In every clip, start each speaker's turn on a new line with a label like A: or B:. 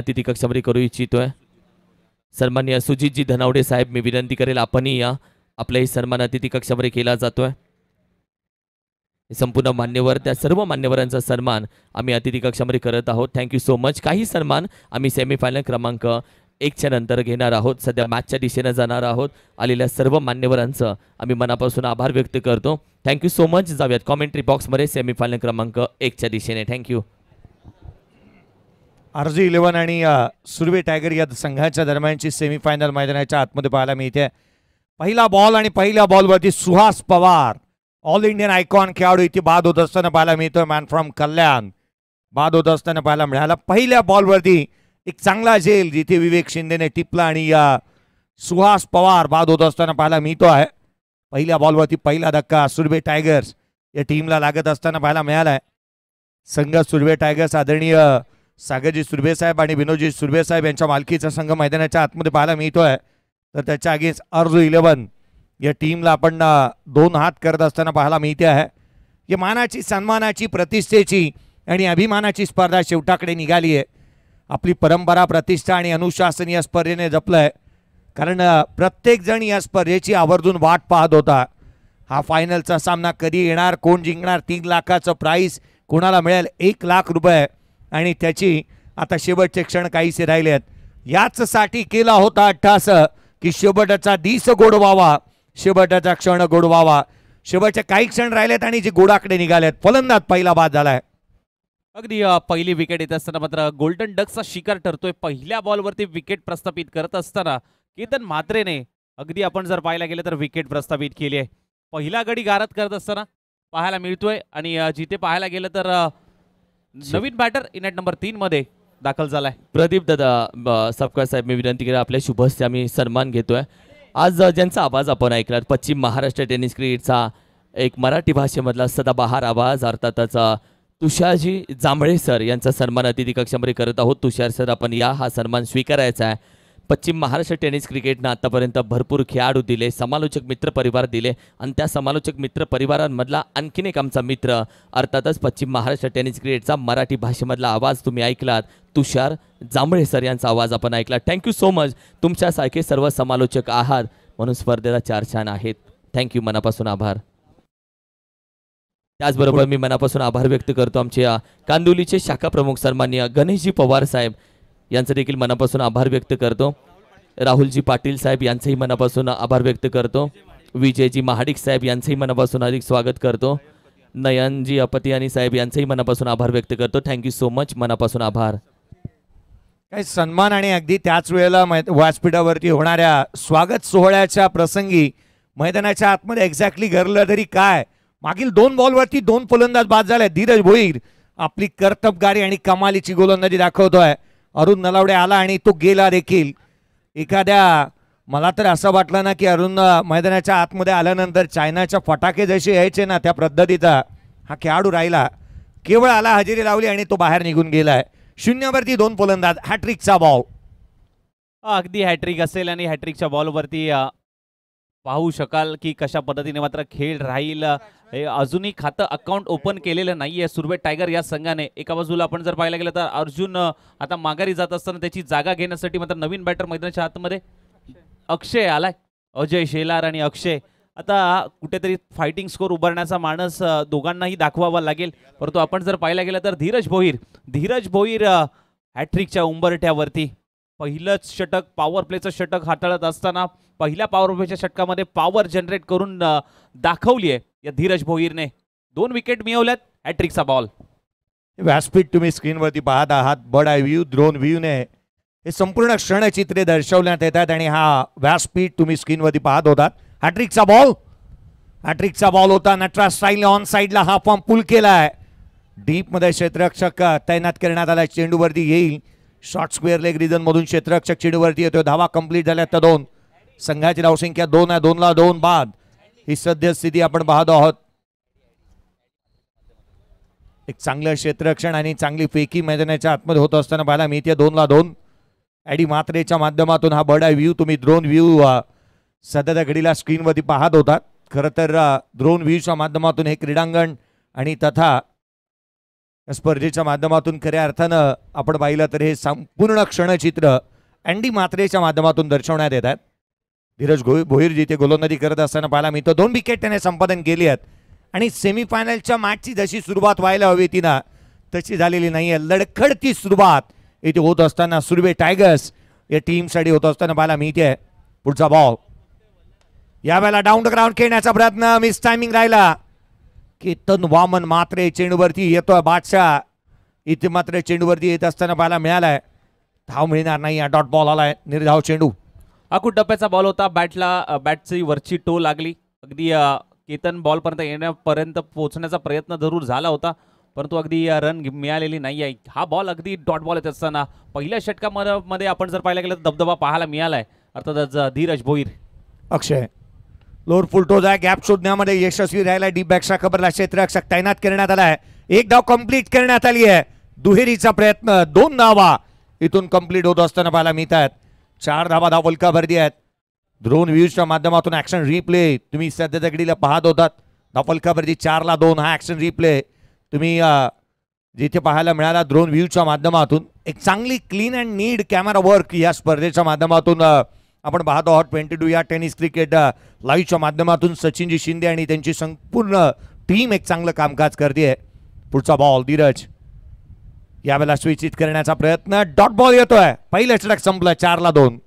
A: अतिथी कक्षामध्ये करू इच्छितोय। सन्माननीय सुजितजी धनावडे साहेब, मी विनंती करेल आपणही या, आपलाही सन्मान अतिथी कक्षामध्ये केला जातोय। संपूर्ण मान्यवर, त्या सर्व मान्यवरांचा सन्मान आम्ही अतिथी कक्षामध्ये करत आहोत। Thank you so much. काही सन्मान आम्ही सेमीफायनल क्रमांक 1च्या नंतर घेणार आहोत। सध्या मॅचच्या दिशेने जाणार आहोत। आलेल्या सर्व मान्यवरांचं आम्ही मनापासून आभार व्यक्त करतो। Thank you so much. जाऊयात कॉमेंट्री बॉक्समध्ये सेमीफायनल क्रमांक 1च्या दिशेने। थँक्यू।
B: आरजी 11 आणि सुर्वे टायगर या संघाच्या दरम्यानची सेमीफायनल मैदानाच्या आतमध्ये पाहायला मिळते। पहिला बॉल आणि पहिल्या बॉलवरती Suhas Pawar, all Indian icon खेळाडू इथे बाद होत असताना पाहायला मिळतोय। मॅन फ्रॉम कल्याण बाद होत असताना पाहायला मिळाला। पहिल्या बॉलवरती एक चांगला झेल जिथे विवेक शिंदेने टिपला आणि सुहास पवार बाद होत असताना पाहायला मिळतो आहे। पहिल्या बॉलवरती पहिला धक्का सुर्वे टायगर्स या टीमला लागत असताना पाहायला मिळालाय। संघ सुर्वे टायगर्स आदरणीय सागरजी सुर्वे साहेब आणि विनोदजी सुर्वे साहेब यांच्या मालकीचा संघ मैदानाच्या आतमध्ये पाहायला मिळतोय। तर त्याच्या अगेन्स्ट आरजी 11 या टीमला आपण 2 हात करत असताना पाहायला मिळते आहे। या मानाची, सन्मानाची, प्रतिष्ठेची आणि अभिमानाची स्पर्धा शेवटाकडे निघाली आहे। आपली परंपरा, प्रतिष्ठा आणि अनुशासन या स्पर्धेने जपलंय, कारण प्रत्येक जण या स्पर्धेची आवर्जून वाट पाहत होता। हा फायनलचा सामना कधी येणार, कोण जिंकणार, 3 लाखाचं प्राइस कोणाला मिळेल, 1 लाख रुपये, आणि त्याची आता शेवटचे क्षण काहीसे राहिले आहेत। याचसाठी केला होता अट्टास की शेवटचा दिस गोड व्हावा, शेवटचा क्षण गोड व्हावा। शेवटचे काही क्षण राहिलेत आणि जे गोडाकडे निघालेत। फलंदाज पहिला बाद झालाय।
C: अगदी पहिली विकेट येत असताना मात्र गोल्डन डकचा शिकार ठरतोय। पहिल्या बॉलवरती विकेट प्रस्थापित करत असताना केतन म्हात्रेने अगदी आपण जर पाहायला गेलं तर विकेट प्रस्थापित केली आहे। पहिला गडी गारद करत असताना पाहायला मिळतोय आणि जिथे पाहायला गेलं तर नवीन बॅटर इनेट नंबर 3 मध्ये दाखल झालाय।
A: प्रदीप दादा सबका साहेब, मी विनंती केली आपल्या शुभ हस्ते आम्ही सन्मान घेतोय। आज ज्यांचा आवाज आपण ऐकलात, पश्चिम महाराष्ट्र टेनिस क्रिकेटचा एक मराठी भाषेमधला सदाबहार आवाज, अर्थातच तुषारजी जांभळे सर यांचा सन्मान अतिथी कक्षामध्ये करत आहोत। तुषार सर, आपण या, हा सन्मान स्वीकारायचा आहे। पश्चिम महाराष्ट्र टेनिस क्रिकेटनं आतापर्यंत भरपूर खेळाडू दिले, समालोचक मित्र परिवार दिले, आणि त्या समालोचक मित्र परिवारांमधला आणखीन एक आमचा मित्र, अर्थातच पश्चिम महाराष्ट्र टेनिस क्रिकेटचा मराठी भाषेमधला आवाज तुम्ही ऐकलात, तुषार जांभळे सर यांचा आवाज आपण ऐकला। Thank you so much. तुमच्यासारखे सर्व समालोचक आहात म्हणून स्पर्धेला 4 छान आहेत। थँक्यू, मनापासून आभार। त्याचबरोबर मी मनापासून आभार व्यक्त करतो आमच्या कांदिवलीचे शाखा प्रमुख सन्माननीय गणेशजी पवार साहेब यांचं देखील मनापासून आभार व्यक्त करतो। राहुलजी पाटील साहेब यांचंही मनापासून आभार व्यक्त करतो। विजयजी महाडिक साहेब यांचंही मनापासून अधिक स्वागत करतो। नयनजी अपतियानी साहेब यांचंही मनापासून आभार व्यक्त करतो। थँक्यू सो मच, मनापासून आभार।
B: काही सन्मान आणि अगदी त्याच वेळेला व्यासपीठावरती होणाऱ्या स्वागत सोहळ्याच्या प्रसंगी मैदानाच्या आतमध्ये एक्झॅक्टली घडलं तरी काय, मागील 2 बॉलवरती 2 फलंदाज बाद झाले। धीरज भोईर आपली कर्तबगारी आणि कमालीची गोलंदाजी दाखवतोय। अरुण नलावडे आला आणि तो गेला देखील। मला तर असं वाटलं ना की अरुण मैदानाच्या आतमध्ये आल्यानंतर चायनाच्या फटाके जसे यायचे ना, त्या पद्धतीचा हा खेळाडू राहिला। केवळ आला, हजेरी लावली आणि तो बाहेर निघून गेलाय। 0वरती 2 फलंदाज, हॅट्रिकचा बॉल।
C: अगदी हॅट्रिक असेल आणि हॅट्रिकच्या बॉलवरती पाहू शकाल की कशा पद्धतीने मात्र खेळ राहील। अजूनही खातं अकाउंट ओपन केलेलं नाहीये सुर्वे टायगर या संघाने। एका बाजूला आपण जर पाहायला गेलं तर अर्जुन आता माघारी जात असताना त्याची जागा घेण्यासाठी मात्र नवीन बॅटर मैदानाच्या आतमध्ये अक्षय आलाय। अजय शेलार आणि अक्षय, आता कुठेतरी फायटिंग स्कोर उभारण्याचा मानस दोघांनाही दाखवावा लागेल। परंतु आपण जर पाहायला गेलं तर धीरज भोईर हॅट्रिकच्या उंबरठ्यावरती पहिलंच षटक, पॉवर प्लेचं षटक हाताळत असताना पहिल्या पॉवर प्लेच्या षटकामध्ये पॉवर जनरेट करून दाखवली आहे या धीरज भोईरने। 2 विकेट मिळवल्यात, हॅट्रिकचा बॉल।
B: व्यासपीठ तुम्ही स्क्रीनवरती पाहत आहात। बर्ड आय व्ह्यू, ड्रोन व्ह्यूने हे संपूर्ण क्षणचित्रे दर्शवण्यात येतात आणि हा व्यासपीठ तुम्ही स्क्रीनवरती पाहत होतात। हॅट्रिकचा बॉल होता। नटराज स्टाईलने ऑन साईडला हा फॉर्म पुल केलाय। डीपमध्ये क्षेत्ररक्षक तैनात करण्यात आला। चेंडूवरती येईल, शॉर्ट स्क्वेअर लेग रिजन मधून क्षेत्ररक्षक चेंडूवरती येतोय। धावा कंप्लीट झाल्या तर 2, संघाची धावसंख्या 2 आहे। 2 ला 2 बाद ही सद्यस्थिती आपण पाहतो आहोत। एक चांगलं क्षेत्ररक्षण आणि चांगली फेकी मैदानाच्या आतमध्ये होत असताना पाहायला मिळते। 2 ला 2 ॲडी म्हात्रेच्या माध्यमातून हा बर्ड आय व्ह्यू तुम्ही ड्रोन व्ह्यू सध्या त्या घडीला स्क्रीनवरती पाहत होतात। खरं तर ड्रोन व्ह्यूच्या माध्यमातून हे क्रीडांगण आणि तथा या स्पर्धेच्या माध्यमातून खऱ्या अर्थानं आपण पाहिलं तर हे संपूर्ण क्षणचित्र अँडी म्हात्रेच्या माध्यमातून दर्शवण्यात येतात. धीरज भोईर जिथे गोलंदाजी करत असताना पाहायला मिळतं. 2 विकेट त्याने संपादन केली आहेत आणि सेमीफायनलच्या मॅचची जशी सुरुवात व्हायला हवी ती ना तशी झालेली नाही आहे. लडखडती सुरुवात इथे होत असताना सुर्वे टायगर्स या टीमसाठी होत असताना पाहायला मिळते. पुढचा बॉल यावेळेला डाऊन द ग्राउंड खेळण्याचा प्रयत्न, मिस टायमिंग राहिला. केतन वामन मात्रे चेंडूवरती येतोय. बादशाह इथे मात्र चेंडूवरती येत असताना पाहायला मिळालाय. धाव मिळणार नाही. डॉट बॉल आलाय. निर्धाव चेंडू.
C: अकुट टप्प्याचा बॉल होता. बॅटची वरची टो लागली. अगदी केतन बॉलपर्यंत येण्यापर्यंत पोहोचण्याचा प्रयत्न जरूर झाला होता, परंतु अगदी रन मिळालेली नाही आहे. हा बॉल अगदी डॉट बॉल येत असताना पहिल्या षटकामध्ये आपण जर पाहायला गेलं तर दबदबा पाहायला मिळालाय. अर्थातच धीरज भोईर.
B: अक्षय लोअर फुलटोज आहे. गॅप शोधण्यामध्ये यशस्वी राहिला. डीप बॅकच्या खबरला क्षेत्ररक्षक तैनात करण्यात आलाय. एक धाव कंप्लीट करण्यात आली आहे. दुहेरीचा प्रयत्न, 2 धावा इथून कंप्लीट होत असताना पाहायला मिळतात. 4 धावा धाव फलकावरती आहेत. ड्रोन व्ह्यूजच्या माध्यमातून ऍक्शन रिप्ले तुम्ही सध्याच्या घडीला पाहत होतात. धाव फलकावरती 4-2 हा ऍक्शन रिप्ले तुम्ही जिथे पाहायला मिळाला ड्रोन व्ह्यूच्या माध्यमातून. एक चांगली clean and neat camera work या स्पर्धेच्या माध्यमातून आपण पाहतो आहोत. 22 या टेनिस क्रिकेट लाईव्हच्या माध्यमातून सचिनजी शिंदे आणि त्यांची संपूर्ण टीम एक चांगलं कामकाज करते. पुढचा बॉल धीरज यावेळेला स्विचित करण्याचा प्रयत्न. डॉट बॉल येतोय. पहिलं षटक संपलं. 4-2.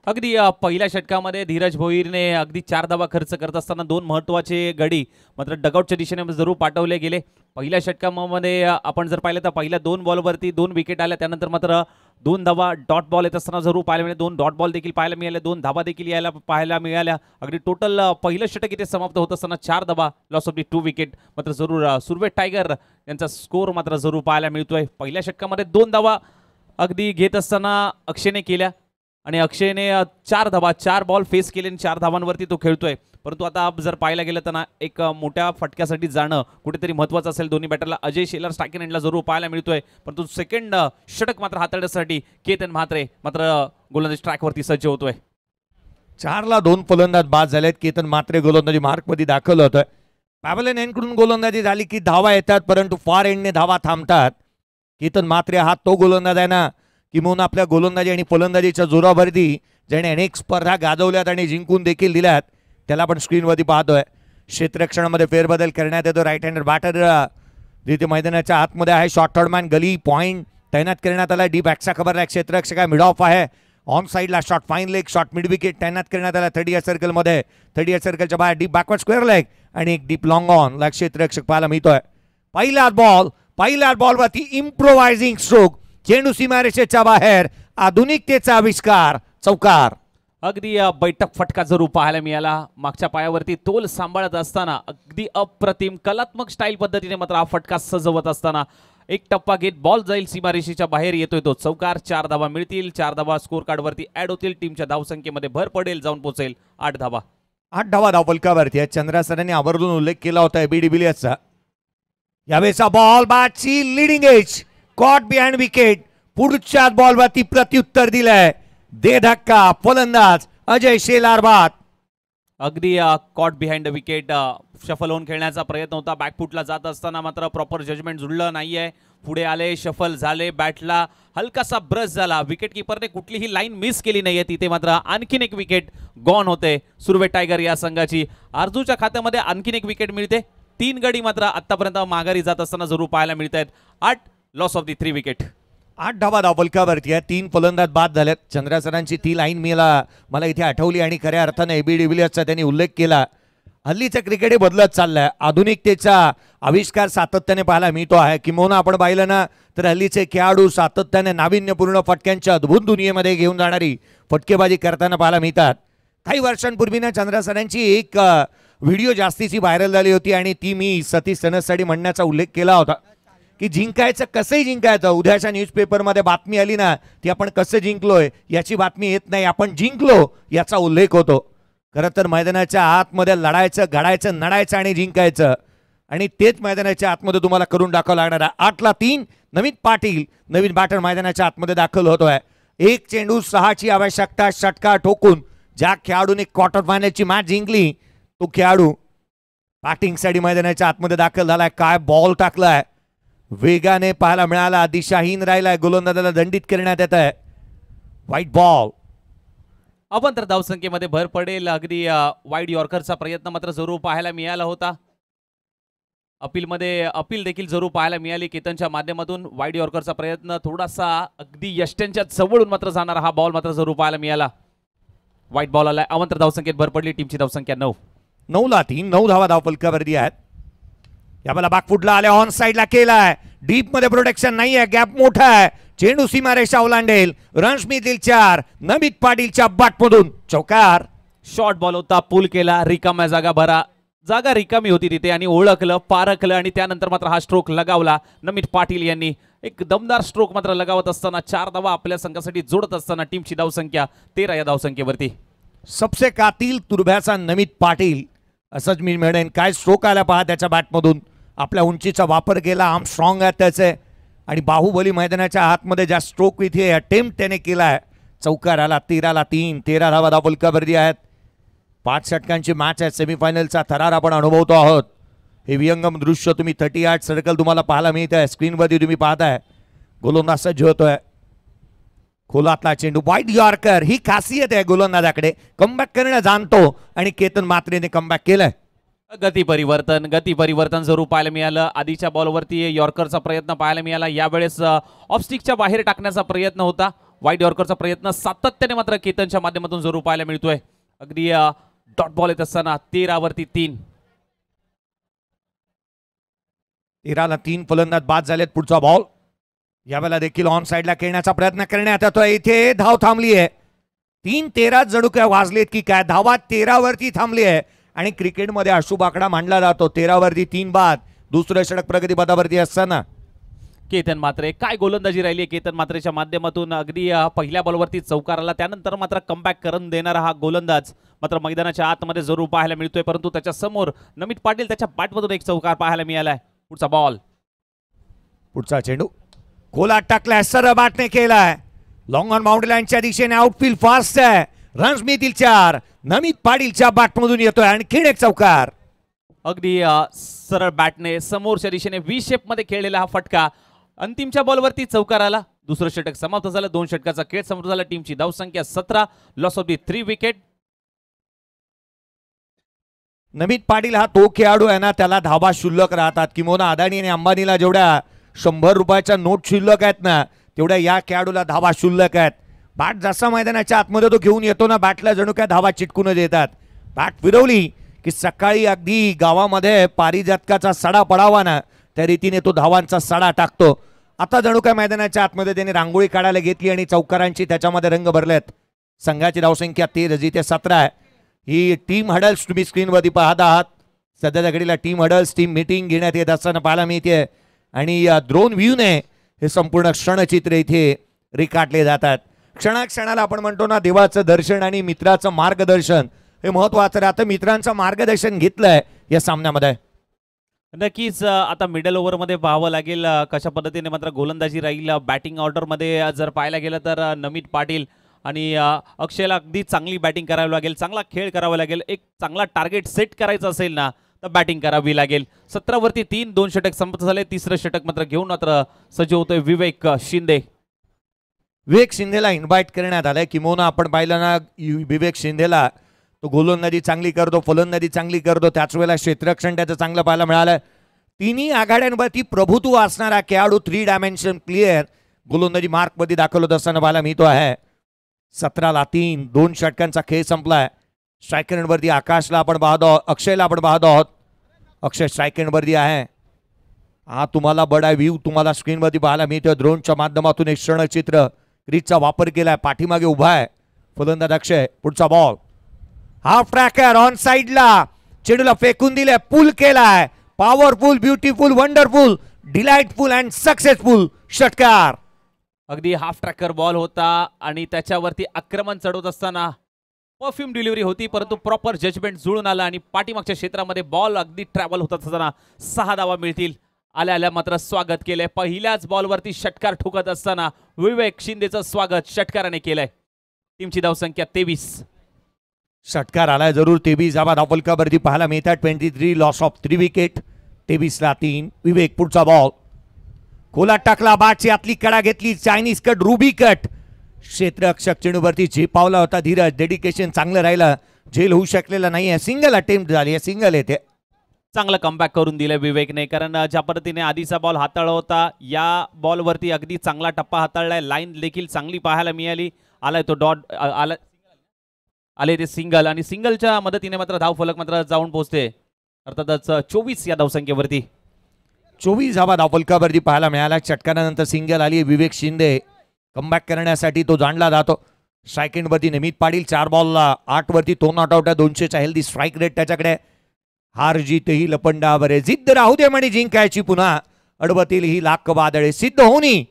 C: अगदी पहिल्या षटकामध्ये धीरज भोईरने अगदी 4 धावा खर्च करत असताना 2 महत्त्वाचे गडी मात्र डगआउटच्या दिशेने जरूर पाठवले गेले. पहिल्या षटकामध्ये आपण जर पाहिलं तर पहिल्या 2 बॉलवरती 2 विकेट आल्या. त्यानंतर मात्र 2 धावा डॉट बॉल येत असताना जरूर पाहायला मिळाले. 2 डॉट बॉल देखील पाहायला मिळाले. 2 धावा देखील पाहायला मिळाल्या. अगदी टोटल पहिलं षटक इथे समाप्त होत असताना 4 धावा, लॉस ऑफ दी 2 विकेट. मात्र जरूर सुर्वे टायगर यांचा स्कोर मात्र जरूर पाहायला मिळतोय. पहिल्या षटकामध्ये 2 धावा अगदी घेत असताना अक्षयने केल्या आणि अक्षयने 4 धावा 4 बॉल फेस केले आणि 4 धावांवरती तो खेळतोय. परंतु आता जर पाहायला गेलं तर ना एक मोठ्या फटक्यासाठी जाणं कुठेतरी महत्त्वाचं असेल. दोन्ही बॅटरला अजय शेलार स्ट्रायकिंग एंडला जरूर पाहायला मिळतोय. परंतु सेकंड षटक मात्र हाताळण्यासाठी केतन म्हात्रे मात्र गोलंदाजी ट्रॅकवरती सज्ज होतोय.
B: 4-2 फलंदाज बाद झालेत. केतन म्हात्रे गोलंदाजी मार्कमध्ये दाखल होतोय. पॅव्हलियन एंडकडून गोलंदाजी झाली की धावा येतात, परंतु फार एंडने धावा थांबतात. केतन म्हात्रे हा तो गोलंदाज आहे ना किंवा आपल्या गोलंदाजी आणि फलंदाजीच्या जोरावरती ज्याने अनेक स्पर्धा गाजवल्यात आणि जिंकून देखील दिल्यात त्याला आपण स्क्रीनवरती पाहतोय. क्षेत्ररक्षणामध्ये फेरबदल करण्यात येतो. राईट हँडर बॅटर जिथे मैदानाच्या आतमध्ये आहे. शॉर्ट थर्डमॅन गली पॉईंट तैनात करण्यात आला. डी बॅकचा खबर आहे. क्षेत्ररक्षक आहे. मिड ऑफ आहे. ऑन साईडला short fine leg short mid wicket तैनात करण्यात आला. 30 या सर्कलमध्ये 30 या सर्कलच्या बाहेर डीप बॅकवर्ड स्क्वेअर लेग आणि एक डीप लॉंग ऑन ला क्षेत्ररक्षक पाहायला मिळतोय. पहिल्या बॉलवरती इम्प्रोवायझिंग स्ट्रोक. चेंडू सीमारेषेच्या बाहेर. आधुनिकतेचा आविष्कार. चौकार.
C: अगदी बैठक फटका जरूर पाहायला मिळाला. मागच्या पायावरती तोल सांभाळत असताना अगदी अप्रतिम कलात्मक स्टाईल पद्धतीने मात्र हा फटका सजवत असताना एक टप्पा घेत बॉल जाईल सीमारेषेच्या बाहेर येतोय तो चौकार. 4 धावा मिळतील. 4 धावा स्कोर कार्डवरती ऍड होतील. टीमच्या धावसंख्येमध्ये भर पडेल. जाऊन पोहोचेल 8 धावा.
B: 8 धावा धावफलकावरती आहे. चंद्रा सरांनी आवर्जून उल्लेख केला होता एबी डिव्हिलियर्सचा. यावेळेचा बॉल बाची leading age caught behind wicket. पुढच्या बॉलवरती प्रत्युत्तर दिलंय. दे धक्का फलंदाज अजय शेलार बाद.
C: अगदी कॉट बिहाइंड विकेट शफल होऊन खेळण्याचा प्रयत्न होता. बॅकफुटला जात असताना मात्र प्रॉपर जजमेंट जुळलं नाहीये. पुढे आले शफल झाले. बॅटला हलकासा ब्रश झाला. विकेट किपरने कुठलीही लाईन मिस केली नाहीये. तिथे मात्र आणखीन एक विकेट गॉन होते सुर्वे टायगर या संघाची. आरजूच्या खात्यामध्ये आणखीन एक विकेट मिळते. 3 गडी मात्र आतापर्यंत माघारी जात असताना जरूर पाहायला मिळत आहेत. 8 लॉस ऑफ दी 3 विकेट.
B: 8 धावा धावफलकावरती आहे. 3 फलंदाज बाद झालेत. चंद्रा सरांची ती लाईन मला इथे आठवली आणि खऱ्या अर्थाने एबी डिव्हिलियर्सचा त्यांनी उल्लेख केला. हल्लीचं क्रिकेट हे बदलत चाललंय. आधुनिकतेचा आविष्कार सातत्याने पाहायला मिळतो आहे. किंवा आपण पाहिलं ना तर हल्लीचे खेळाडू सातत्याने नाविन्यपूर्ण फटक्यांच्या अद्भुत दुनियेमध्ये घेऊन जाणारी फटकेबाजी करताना पाहायला मिळतात. काही वर्षांपूर्वी ना चंद्रा सरांची एक व्हिडिओ जास्तीची व्हायरल झाली होती आणि ती मी सतीश सनससाठी म्हणण्याचा उल्लेख केला होता की जिंकायचं कसंही जिंकायचं. उद्याच्या न्यूजपेपरमध्ये बातमी आली ना ती आपण कसं जिंकलोय याची बातमी येत नाही. आपण जिंकलो याचा उल्लेख होतो. खरं तर मैदानाच्या आतमध्ये लढायचं घडायचं नडायचं आणि जिंकायचं आणि तेच मैदानाच्या आतमध्ये तुम्हाला करून दाखवावं लागणार आहे. 8-3 नवीन पाटील नवीन बॅटर मैदानाच्या आतमध्ये दाखल होतोय. 1 चेंडू 6ची आवश्यकता. षटकार ठोकून ज्या खेळाडूने क्वार्टर फायनलची मॅच जिंकली तो खेळाडू बॅटिंगसाठी मैदानाच्या आतमध्ये दाखल झालाय. काय बॉल टाकलाय. वेगाने पाहायला मिळाला, दिशाहीन राहिलाय, गोलंदाजाला दंडित करण्यात येत आहे. White ball.
C: अवंतर धावसंख्येमध्ये भर पडेल. अगदी वाईड यॉर्करचा प्रयत्न मात्र जरूर पाहायला मिळाला होता. अपील देखील जरूर पाहायला मिळाली केतनच्या माध्यमातून. वाईड यॉर्करचा प्रयत्न थोडासा अगदी यष्ट्यांच्या जवळून मात्र जाणारा हा बॉल मात्र जरूर पाहायला मिळाला. व्हाईट बॉल आलाय. अवंतर धावसंख्येत भर पडली. टीमची धावसंख्या 9.
B: 9ला 3. 9 धावा धावफलकावरती आहेत. या बाला बागफुटला आल्या, ऑन साइडला केलाय. डीप मध्ये प्रोटेक्शन नाहीये, गॅप मोठा आहे. चेंडू सीमारेषा ओलांडेल. रन्स मिळतील 4. नमित पाटीलच्या बाटमधून चौकार.
C: शॉर्ट बॉल होता, पुल केला. रिकाम्या जागा रिकामी होती तिथे आणि ओळखलं, पारखलं आणि त्यानंतर मात्र हा स्ट्रोक लगावला नमित पाटील यांनी. एक दमदार स्ट्रोक मात्र लगावत असताना 4 धावा आपल्या संघासाठी जोडत असताना टीमची धावसंख्या 13 या धावसंख्येवरती.
B: सबसे कातील तुर्भ्याचा नमित पाटील असंच मी म्हणेन. काय स्ट्रोक आला पहा त्याच्या बॅटमधून. आपल्या उंचीचा वापर केला, आर्म स्ट्रॉंग आहेत त्याचे आणि बाहुबली मैदानाच्या आतमध्ये ज्या स्ट्रोक इथे अटेम्प्ट त्याने केला आहे. चौकार आला. 13ला 3. 13 धावा धावफलकावरती आहेत. 5 षटकांची मॅच आहे. सेमीफायनलचा थरार आपण अनुभवतो आहोत. हे विहंगम दृश्य तुम्ही 38 सर्कल तुम्हाला पाहायला मिळत आहे. स्क्रीनवरती तुम्ही पाहताय. गोलंदाज सज्ज होतोय. खोलातला चेंडू, वाईट यॉर्कर. ही खासियत आहे गोलंदाजाकडे, कमबॅक करणं जाणतो आणि केतन मात्रेने कमबॅक केलंय.
C: गती परिवर्तन जरूर पाहायला मिळालं. आधीच्या बॉलवरती यॉर्करचा प्रयत्न पाहायला मिळाला. यावेळेस ऑफस्टिकच्या बाहेर टाकण्याचा प्रयत्न होता. वाईट यॉर्करचा प्रयत्न सातत्याने मात्र केतनच्या माध्यमातून जरूर पाहायला मिळतोय. अगदी डॉट बॉल येत असताना 13वरती 3.
B: 13ला 3 फलंदाज बाद झालेत. पुढचा बॉल यावेळेला देखील ऑन साइडला खेळण्याचा प्रयत्न करण्यात येतोय. इथे धाव थांबली आहे. 3-13 जणू काय वाजलेत की काय. धावा 13वरती थांबली आहे आणि क्रिकेटमध्ये अशुभ आकडा मांडला जातो. 13वरती 3 बाद. दुसरं षटक प्रगतीपथावरती असताना
C: केतन मात्रे, काय गोलंदाजी राहिली केतन मात्रेच्या माध्यमातून. अगदी पहिल्या बॉलवरती चौकार आला, त्यानंतर मात्र कमबॅक करून देणारा हा गोलंदाज मात्र मैदानाच्या आतमध्ये जरूर पाहायला मिळतोय. परंतु त्याच्या समोर नमित पाटील त्याच्या बॅटमधून एक चौकार पाहायला मिळालाय. पुढचा बॉल.
B: पुढचा चेंडू खोलात टाकलाय. सरळ बॅटने केलाय. लॉंग ऑन बाउंड्री लाईनच्या दिशेने आउटफील्ड फास्ट आहे. रन्स मिळतील 4. नमित पाटीलच्या बॅटमधून येतोय आणखीन एक चौकार.
C: अगदी सरळ बॅटने समोरच्या दिशेने व्ही शेप मध्ये खेळलेला हा फटका. अंतिमच्या बॉलवरती चौकार आला. दुसरं षटक समाप्त झालं. 2 षटकाचा खेळ समाप्त झाला. टीमची धावसंख्या 17. Loss of the 3 wicket.
B: Namit Patil हा तो खेळाडू आहे ना, त्याला धावा शुल्लक राहतात. किंवा अदानी आणि अंबानीला जेवढ्या 100 रुपयाच्या नोट शिल्लक आहेत ना, तेवढ्या या खेळाडूला धावा शुल्लक आहेत. बॅट जसा मैदानाच्या आतमध्ये तो घेऊन येतो ना, बॅटला जणू काय धावा चिटकून देतात. बॅट फिरवली की सकाळी अगदी गावामध्ये पारिजातकाचा सडा पडावा ना, त्या रीतीने तो धावांचा सडा टाकतो. आता जणू काय मैदानाच्या आतमध्ये त्याने रांगोळी काढायला घेतली आणि चौकारांची त्याच्यामध्ये रंग भरलेत. संघाची धावसंख्या 13 जिथे 17 आहे. ही टीम हडल्स तुम्ही स्क्रीनवरती पाहत आहात. सध्याच्या घडीला टीम हडल्स टीम मीटिंग घेण्यात येत असताना पाहायला मिळते आणि ड्रोन व्ह्यूने हे संपूर्ण क्षणचित्र इथे रेखाटले जातात. क्षणाक्षणाला आपण म्हणतो ना, देवाचं दर्शन आणि मित्राचं मार्गदर्शन हे महत्वाचं राहतं. मित्रांचं मार्गदर्शन घेतलंय या सामन्यामध्ये.
C: नक्कीच आता मिडल ओव्हरमध्ये पाहावं लागेल कशा पद्धतीने मात्र गोलंदाजी राहील. बॅटिंग ऑर्डरमध्ये जर पाहायला गेलं तर नमित पाटील आणि अक्षयला अगदी चांगली बॅटिंग करावी लागेल. चांगला खेळ करावा लागेल. एक चांगला टार्गेट सेट करायचा असेल ना, तर बॅटिंग करावी लागेल. 17वरती 3. 2 षटक समाप्त झाले. तिसरं षटक मात्र घेऊन मात्र सज्ज होतोय विवेक शिंदे.
B: विवेक शिंदेला इन्व्हाइट करण्यात आलंय. किंवा आपण पाहिलं ना, विवेक शिंदेला तो गोलंदाजी चांगली करतो, फलंदाजी चांगली करतो, त्याच वेळेला क्षेत्ररक्षण त्याचं चांगलं पाहायला मिळालं. तिन्ही आघाड्यांवरती प्रभुत्व असणारा खेळाडू, 3 डायमेन्शन प्लेयर गोलंदाजी मार्कमध्ये दाखल होत असताना पाहायला मिळतो आहे. 17ला 3. 2 षटकांचा खेळ संपलाय. स्ट्रायकरवरती आकाशला आपण पाहतो आहोत, अक्षयला आपण पाहतो आहोत. अक्षय स्ट्रायकरवरती आहे. हा तुम्हाला बडा व्ह्यू तुम्हाला स्क्रीनवरती पाहायला मिळतोय. ड्रोनच्या माध्यमातून एक क्षणचित्र. क्रीजचा वापर केलाय. पाठीमागे उभा आहे फलंदाज अक्षय. पुढचा बॉल. हाफ ट्रॅकर ऑन साइडला चेंडूला फेकून दिले. पुल केलाय. Powerful, beautiful, wonderful, delightful and successful षटकार.
C: अगदी हाफ ट्रॅकर बॉल होता आणि त्याच्यावरती आक्रमण चढवत असताना परफ्यूम डिलिव्हरी होती, परंतु प्रॉपर जजमेंट जुळून आला आणि पाठीमागच्या क्षेत्रामध्ये बॉल अगदी ट्रॅव्हल होत असताना 6 धावा मिळतील. आल्या मात्र स्वागत केलंय. पहिल्याच बॉलवरती षटकार ठोकत असताना विवेक शिंदेचं स्वागत षटकाराने केलंय. टीमची धावसंख्या 23.
B: षटकार आलाय जरूर. 23 धावा धावफलकावरती पाहायला मिळतात. 23 लॉस ऑफ 3 विकेट. 23ला 3. विवेक पुढचा बॉल. खोलात टाकला, बाटची आतली कडा घेतली, चायनीज कट, रुबी कट. क्षेत्ररक्षक चेंडूवरती झेपावला होता धीरज. डेडिकेशन चांगलं राहिलं, झेल होऊ शकलेला नाही. सिंगल अटेम्प्ट झाली, सिंगल येते.
C: चांगलं कमबॅक करून दिलं विवेकने, कारण ज्या पद्धतीने आधीचा बॉल हाताळला होता, या बॉलवरती अगदी चांगला टप्पा हाताळलाय. लाईन देखील चांगली पाहायला मिळाली. आलाय तो डॉट, आले ते सिंगल, आणि सिंगलच्या मदतीने मात्र धाव फलक मात्र जाऊन पोहोचते. अर्थातच 24 या धावसंख्येवरती.
B: 24 धावा धावफलकावरती पाहायला मिळाला. षटकारानंतर सिंगल आली. विवेक शिंदे कमबॅक करण्यासाठी तो जाणला जातो. स्ट्राईक नमित पाटील 4 बॉलला 8 वरती, तो नॉट आउट आहे. 200चा हेल्दी स्ट्राईक रेट त्याच्याकडे. हार जीत ही लपंडावर आहे. जिद्द राहू दे म्हणे जिंकायची पुन्हा. अडवतील ही लाख वादळे, सिद्ध होणी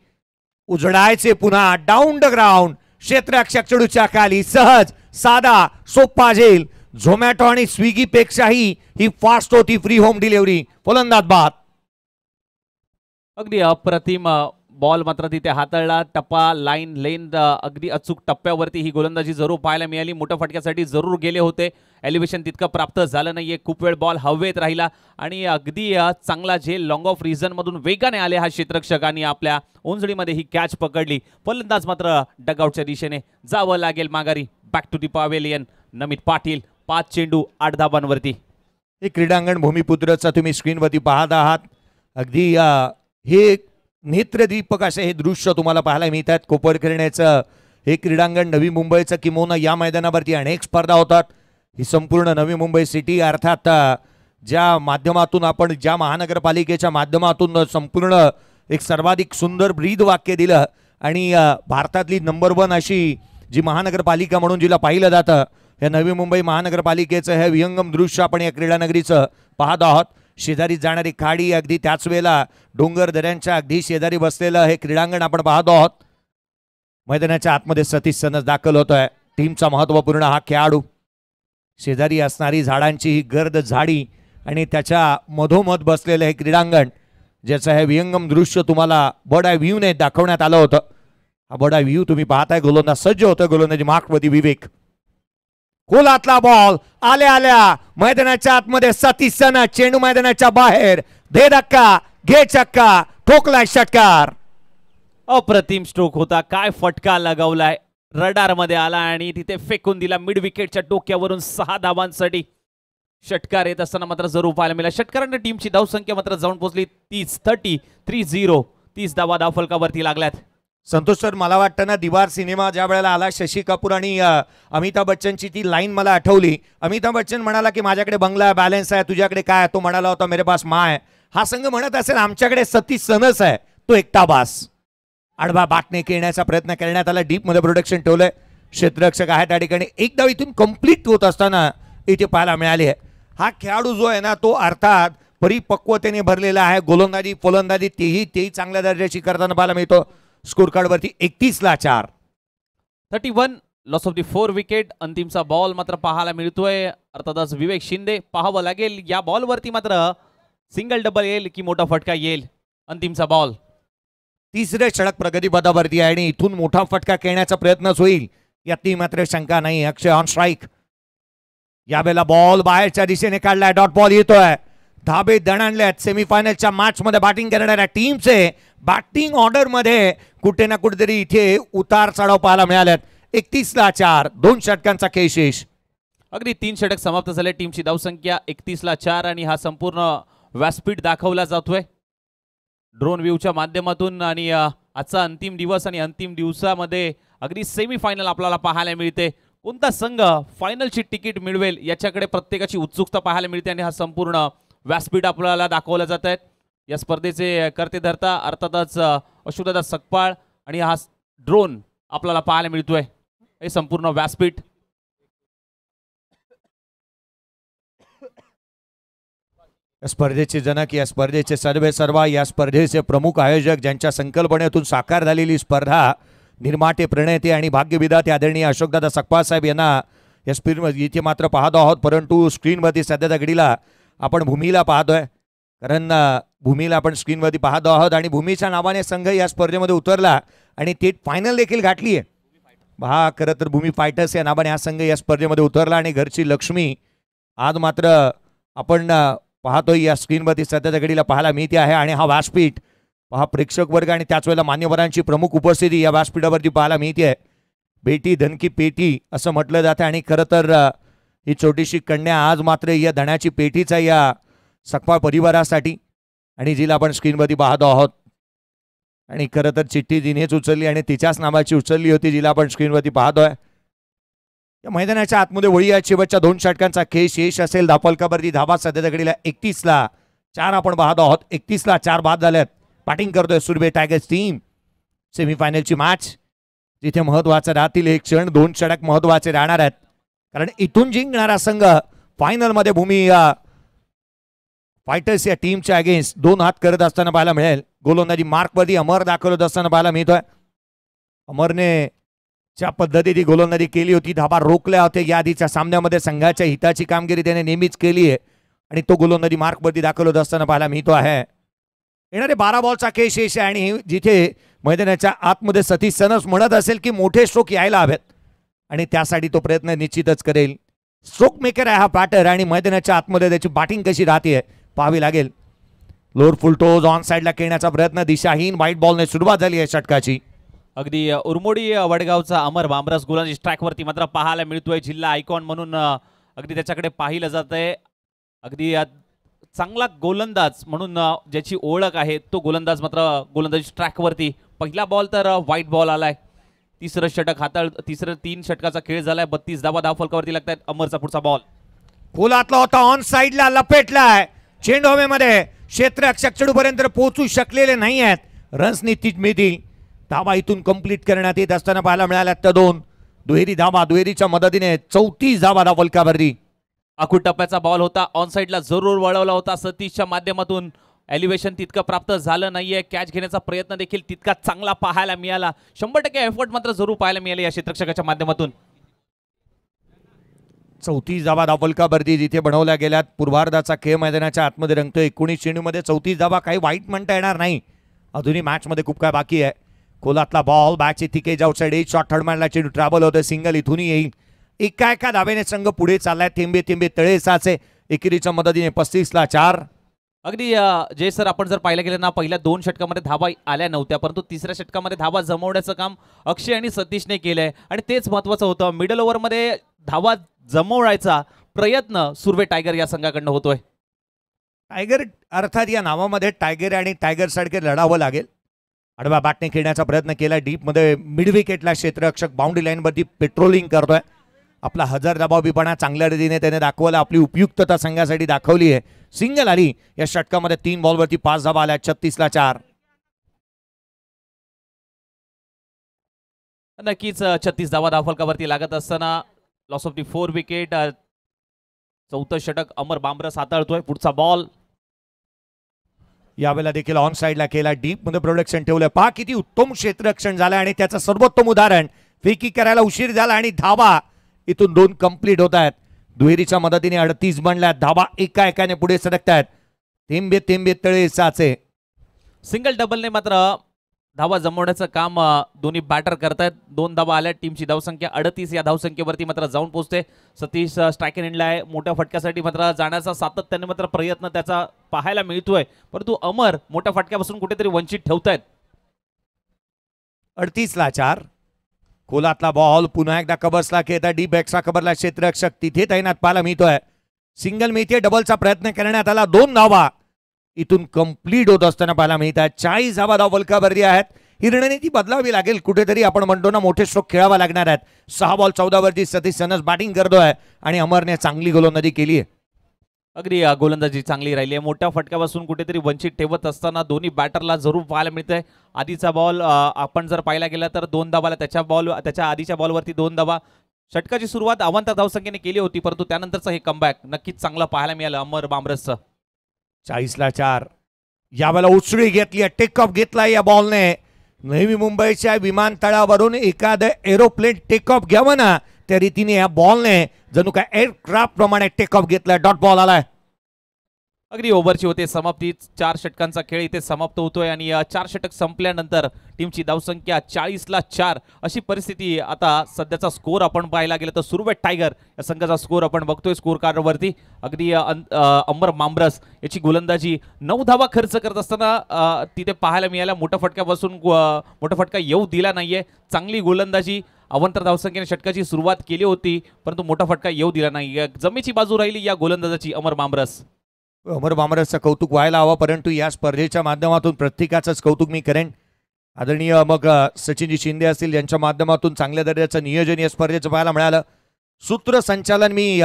B: उजडायचे पुन्हा. Down the ground. क्षेत्ररक्षक चेंडूच्या खाली, सहज साधा सोपा झेल. झोमॅटो आणि स्विगी पेक्षाही ही फास्ट होती फ्री होम डिलिव्हरी. फलंदाज बाद.
C: अगदी अप्रतिम बॉल मात्र तिथे हाताळला. टप्पा, लाईन, लेंथ अगदी अचूक टप्प्यावरती ही गोलंदाजी जरूर पाहायला मिळाली. मोठ्या फटक्यासाठी जरूर गेले होते. एलिव्हेशन तितकं प्राप्त झालं नाहीये. खूप वेळ बॉल हवेत राहिला आणि अगदी चांगला झेल लॉंग ऑफ रिझन मधून वेगाने आले हा क्षेत्ररक्षक आणि आपल्या ओंजळीमध्ये ही कॅच पकडली. फलंदाज मात्र डगआउटच्या दिशेने जावं लागेल माघारी. Back to the pavilion. Namit Patil 5 चेंडू 8 धाबांवरती.
B: हे क्रीडांगण भूमिपुत्रचा तुम्ही स्क्रीनवरती पाहत आहात. अगदी हे नेत्रदीपक असे हे दृश्य तुम्हाला पाहायला मिळतात. कोपरखिरण्याचं हे क्रीडांगण नवी मुंबईचं, किंबहुना या मैदानावरती अनेक स्पर्धा होतात. ही संपूर्ण नवी मुंबई सिटी, अर्थात ज्या माध्यमातून आपण, ज्या महानगरपालिकेच्या माध्यमातून संपूर्ण एक सर्वाधिक सुंदर ब्रीद वाक्य दिलं आणि भारतातली नंबर 1 अशी जी महानगरपालिका म्हणून जिला पाहिलं जातं, या नवी मुंबई महानगरपालिकेचं हे विहंगम दृश्य आपण या क्रीडानगरीचं पाहत आहोत. शेजारी जाणारी खाडी, अगदी त्याच वेळेला डोंगर दऱ्यांच्या अगदी शेजारी बसलेलं हे क्रीडांगण आपण पाहतो आहोत. मैदानाच्या आतमध्ये सतीश सनस दाखल होतोय. टीमचा महत्वपूर्ण हा खेळाडू. शेजारी असणारी झाडांची ही गर्द झाडी आणि त्याच्या मधोमध बसलेलं हे क्रीडांगण, ज्याचं हे विहंगम दृश्य तुम्हाला बर्ड आय व्ह्यूने दाखवण्यात आलं होतं. हा बर्ड आय व्ह्यू तुम्ही पाहताय. गोलंदाज सज्ज होतं. गोलंदाजी मार्कवरती विवेक. खोलातला बॉल आल्या आल्या मैदानाच्या आतमध्ये सतीश सनस. चेंडू मैदानाच्या बाहेर. दे धक्का, घे चक्का, ठोकलाय षटकार.
C: अप्रतिम स्ट्रोक होता. काय फटका लगावलाय. रडार मध्ये आला आणि तिथे फेकून दिला मिड विकेटच्या डोक्यावरून. 6 धावांसाठी षटकार येत असताना मात्र जरूर पाहायला मिळाला. षटकारांना टीमची धावसंख्या मात्र जाऊन पोहोचली 30. 30 धावा धावफलकावरती लागल्यात.
B: संतोष सर, मला वाटतं ना, दीवार सिनेमा ज्या वेळेला आला, शशी कपूर आणि अमिताभ बच्चनची ती लाईन मला आठवली. अमिताभ बच्चन म्हणाला की माझ्याकडे बंगला आहे, बॅलन्स आहे, तुझ्याकडे काय? तो म्हणाला होता मेरे पास माँ है. हा संघ म्हणत असेल आमच्याकडे सतीश सनस आहे, तो एकटा बास. आडवा बाटने खेळण्याचा प्रयत्न करण्यात आला. डीप मध्ये प्रोटेक्शन ठेवलंय. क्षेत्ररक्षक आहे त्या ठिकाणी. एक धाव इथून कंप्लीट होत असताना इथे पाहायला मिळाली आहे. हा खेळाडू जो आहे ना, तो अर्थात परिपक्वतेने भरलेला आहे. गोलंदाजी फलंदाजी तेही चांगल्या दर्जाची करताना पाहायला मिळतो. स्कोर कार्ड वरती 31-4.
C: 31 लॉस ऑफ दी 4 विकेट. अंतिमचा बॉल मात्र पाहायला मिळतोय. अर्थातच विवेक शिंदे. पाहावं लागेल या बॉल वरती मात्र सिंगल डबल येईल की मोठा फटका येईल. अंतिमचा बॉल.
B: तिसरे षटक प्रगतीपथावरती आहे आणि इथून मोठा फटका खेळण्याचा प्रयत्नच होईल यातली मात्र शंका नाही. अक्षय ऑन स्ट्राईक. यावेळेला बॉल बाहेरच्या दिशेने काढलाय. डॉट बॉल येतोय. धाबे दणाणल्यात. सेमीफायनलच्या मॅच मध्ये बॅटिंग करणाऱ्या टीमचे बॅटिंग ऑर्डर मध्ये कुठे ना कुठेतरी इथे उतार चढाव पाहायला मिळाल्यात. 31-4. 2 षटकांचा खेळ शेष.
C: अगदी 3 षटक समाप्त झाले. टीमची धावसंख्या 31-4 आणि हा संपूर्ण व्यासपीठ दाखवला जातोय ड्रोन व्ह्यूच्या माध्यमातून. आणि आजचा अंतिम दिवस आणि अंतिम दिवसामध्ये अगदी सेमीफायनल आपल्याला पाहायला मिळते. कोणता संघ फायनलची तिकीट मिळवेल याच्याकडे प्रत्येकाची उत्सुकता पाहायला मिळते आणि हा संपूर्ण व्यासपीठ आपल्याला दाखवला जात आहेत. या स्पर्धेचे करते धरता अर्थातच अशोकदादा सकपाळ आणि हा ड्रोन आपल्याला पाहायला मिळतोय. हे संपूर्ण व्यासपीठ.
B: स्पर्धेचे जनक, या स्पर्धेचे सर्वेसर्वा, या स्पर्धेचे प्रमुख आयोजक, ज्यांच्या संकल्पनेतून साकार झालेली स्पर्धा निर्माते, प्रणेते आणि भाग्यविधाते आदरणीय अशोकदादा सकपाळ साहेब यांना या स्क्रीनमध्ये इथे मात्र पाहतो आहोत. परंतु स्क्रीनवरती सध्याच्या घडीला आपण भूमीला पाहतोय. कारण भूमीला आपण स्क्रीनवरती पाहतो आहोत आणि भूमीच्या नावाने संघ या स्पर्धेमध्ये उतरला आणि थेट फायनल देखील गाठली आहे. हा खरं तर भूमी फायटर्स या नावाने हा संघ या स्पर्धेमध्ये उतरला आणि घरची लक्ष्मी आज मात्र आपण पाहतोय या स्क्रीनवरती सध्याच्या घडीला पाहायला मिळते आहे. आणि हा व्यासपीठ पहा प्रेक्षक वर्ग आणि त्याच वेळेला मान्यवरांची प्रमुख उपस्थिती या व्यासपीठावरती पाहायला मिळते. बेटी धन की पेटी असं म्हटलं जातं आणि खरं तर ही छोटीशी कन्या आज मात्र या धनाची पेटीचा या सकपाळ परिवारासाठी आणि जिला आपण स्क्रीनवरती पाहतो आहोत. आणि खरं तर चिठ्ठी तिनेच उचलली आणि तिच्याच नावाची उचलली होती जिला आपण स्क्रीनवरती पाहतोय. या मैदानाच्या आतमध्ये वळी या शेवटच्या 2 षटकांचा खेळ शेष असेल. धापलकावरती धाबा सध्या घडीला 31-4 आपण पाहतो आहोत. 31-4 बाद झाल्यात. बॅटिंग करतोय सुरभे टायगर्स टीम. सेमीफायनलची मॅच जिथे महत्वाचं राहतील एक क्षण 2 षटक महत्वाचे राहणार आहेत कारण इथून जिंकणारा संघ फायनलमध्ये भूमी फायटर्स या टीमच्या अगेन्स्ट 2 हात करत असताना पाहायला मिळेल. गोलंदाजी मार्कवरती अमर दाखवत असताना पाहायला मिळतोय. अमरने ज्या पद्धतीने गोलंदाजी केली होती, धाबा रोखल्या होत्या या आधीच्या सामन्यामध्ये, संघाच्या हिताची कामगिरी त्याने नेहमीच केली आहे आणि तो गोलंदाजी मार्कवरती दाखवत असताना पाहायला मिळतो आहे. येणारे 12 बॉलचा खेळ शेष आहे आणि जिथे मैदानाच्या आतमध्ये सतीश सनस म्हणत असेल की मोठे स्ट्रोक यायला हवेत आणि त्यासाठी तो प्रयत्न निश्चितच करेल. स्ट्रोक मेकर आहे हा बॅटर आणि मैदानाच्या आतमध्ये त्याची बॅटिंग कशी राहते पाहावी लागेल. लोअर फुल टोज ऑन साइडला खेळण्याचा प्रयत्न, दिशाहीन व्हाईट बॉलने सुरुवात झाली आहे षटकाची.
C: अगदी उरमोडी वडगावचा अमर बामरस गोलंदाजी स्ट्राईकवरती मात्र पाहायला मिळतोय. जिल्हा आयकॉन म्हणून अगदी त्याच्याकडे पाहिलं जात आहे. अगदी चांगला गोलंदाज म्हणून ज्याची ओळख आहे तो गोलंदाज मात्र गोलंदाजी स्ट्राईकवरती. पहिला बॉल तर व्हाईट बॉल आलाय. तिसरं षटक तिसरं 3 षटकाचा खेळ झालाय. 32 धावा धावफलकावरती लागतात. अमरचा पुढचा बॉल
B: खोलातला होता, ऑन साइडला लपेटलाय. चेंडू हवेमध्ये क्षेत्ररक्षक चेंडूपर्यंत पोहोचू शकलेले नाही आहेत. रन्स निश्चित मिळतील. धावा इथून कंप्लीट करण्यात येत असताना पाहायला मिळाल्या त्या 2 दुहेरी धावा. दुहेरीच्या मदतीने 34 धावा धावफलकावरती.
C: अखूट टप्प्याचा बॉल होता. ऑन साइडला जरूर वळवला होता सतीशच्या माध्यमातून. एलिव्हेशन तितकं प्राप्त झालं नाहीये. कॅच घेण्याचा प्रयत्न देखील तितका चांगला पाहायला मिळाला. 100% एफर्ट मात्र जरूर पाहायला मिळाले या क्षेत्ररक्षकाच्या माध्यमातून.
B: 34 धावा धावफलकावरती जिथे बनवल्या गेल्यात. पूर्वार्धाचा खेळ मैदानाच्या आतमध्ये रंगतोय. 19 चेंडूमध्ये 34 धावा काही वाईट म्हणता येणार नाही. अजूनही मॅच मध्ये खूप काय बाकी आहे. खोलातला बॉल बॅटची तिकेज आउटसाइड एज शॉट थर्ड मॅनला चेंडू ट्रॅव्हल होतं. सिंगल इथूनही येईल. एका धावेने संघ पुढे चाललाय. थेंबे थेंबे तळे साचे. एकेरीच्या मदतीने 35-4.
C: अगदी जे सर आपण जर पाहिलं गेलं ना, पहिल्या 2 षटकामध्ये धावा आल्या नव्हत्या, परंतु तिसऱ्या षटकामध्ये धावा जमवण्याचं काम अक्षय आणि सतीशने केलंय आणि तेच महत्वाचं होतं. मिडल ओव्हरमध्ये धावा जमवण्याचा प्रयत्न सुरवे टायगर या संघाकडनं होतोय.
B: टायगर अर्थात या नावामध्ये टायगर आणि टायगर सारखे लढावं लागेल. आडव्या बॅटने खेळण्याचा प्रयत्न केला. डीप मध्ये मिड विकेटला क्षेत्ररक्षक बाउंड्री लाईन वरती पेट्रोलिंग करतोय. आपला हजर दबावीपणा चांगल्या रीतीने त्याने दाखवला. आपली उपयुक्तता संघासाठी दाखवली आहे. सिंगल आली या षटकामध्ये. 3 बॉलवरती 5 धावा आल्या. 36-4.
C: नक्कीच 36 धावा धावफलकावरती लागत असताना लॉस ऑफ दी 4 विकेट. 4थं षटक अमर बामरस हाताळतोय. पुढचा बॉल
B: यावेळेला देखील ऑन साइडला केला. डीप मध्ये प्रोडक्शन ठेवलं. पहा किती उत्तम क्षेत्ररक्षण झालं आणि त्याचं सर्वोत्तम उदाहरण फेकी करायला उशीर झाला आणि धावा इथून 2 कंप्लीट होत आहेत. दुहेरीच्या मदतीने 38 बनल्यात. धावा एकाने पुढे सरकतायत. थेंबे थेंबे तळे साचे.
C: सिंगल डबलने मात्र धावा जमवण्याचं काम दोन्ही बॅटर करतायत. 2 धावा आल्या. टीमची धावसंख्या 38 या धावसंख्येवरती मात्र जाऊन पोहोचते. सतीश स्ट्रायकिंग एंडला आहे. मोठ्या फटक्यासाठी मात्र जाण्याचा सातत्याने मात्र प्रयत्न त्याचा पाहायला मिळतोय, परंतु अमर मोठ्या फटक्यापासून कुठेतरी वंचित ठेवतायत.
B: 38-4. खोलातला बॉल पुन्हा एकदा कबर्सला खेळता. डीप एक्स्ट्रा कबरला क्षेत्ररक्षक तिथे तैनात पाहायला मिळतोय. सिंगल मिळते. डबलचा प्रयत्न करण्यात आला. 2 धावा इथून कंप्लीट होत असताना पाहायला मिळतात. 40 धावा धावफलकावरती आहेत. ही रणनीती बदलावी लागेल कुठेतरी. आपण म्हणतो ना मोठे स्ट्रोक खेळावा लागणार आहेत. 6 बॉल 14 वरती सतीश सनस बॅटिंग करतोय आणि अमरने चांगली गोलंदाजी केली आहे.
C: अगदी गोलंदाजी चांगली राहिली आहे. मोठ्या फटक्यापासून कुठेतरी वंचित ठेवत असताना दोन्ही बॅटरला जरूर पाहायला मिळतंय. आधीचा बॉल आपण जर पाहायला गेला तर 2 धावाला. त्याच्या आधीच्या बॉलवरती 2 धावा. षटकाची सुरुवात अवंत धावसंख्येने केली होती, परंतु त्यानंतरचं हे कमबॅक नक्कीच चांगलं पाहायला मिळालं अमर बामरसचं.
B: 40-4. यावेळेला उचळी घेतली. टेक ऑफ घेतला या बॉलने. नवी मुंबईच्या विमानतळावरून एखादं एरोप्लेन टेक ऑफ घ्यावं ना, त्या रीतीने या बॉलने जणू काय एअरक्राफ्ट प्रमाणे टेक ऑफ घेतला. डॉट बॉल आलाय.
C: अगदी ओव्हरची होते समाप्ती. 4 षटकांचा खेळ इथे समाप्त होतोय आणि 4 षटक संपल्यानंतर टीमची धावसंख्या 40ला 4 अशी परिस्थिती. आता सध्याचा स्कोर आपण पाहायला गेलं तर सुरवे टायगर या संघाचा स्कोर आपण बघतोय स्कोर कार्डवरती. अगदी अंबर मांबरस याची गोलंदाजी 9 धावा खर्च करत असताना तिथे पाहायला मिळाल्या. मोठा फटक्यापासून मोठा फटका येऊ दिला नाहीये. चांगली गोलंदाजी. अवंतर धावसंख्येने षटकाची सुरुवात केली होती परंतु मोठा फटका येऊ दिला नाही. जमेची बाजू राहिली या गोलंदाजाची. अमर मांबरस.
B: अमर मामरसचं कौतुक व्हायला हवं, परंतु या स्पर्धेच्या माध्यमातून प्रत्येकाचंच कौतुक मी करेन. आदरणीय मग सचिनजी शिंदे असतील यांच्या माध्यमातून चांगल्या दर्जाचं नियोजन या स्पर्धेचं पाहायला मिळालं. सूत्रसंचालन मी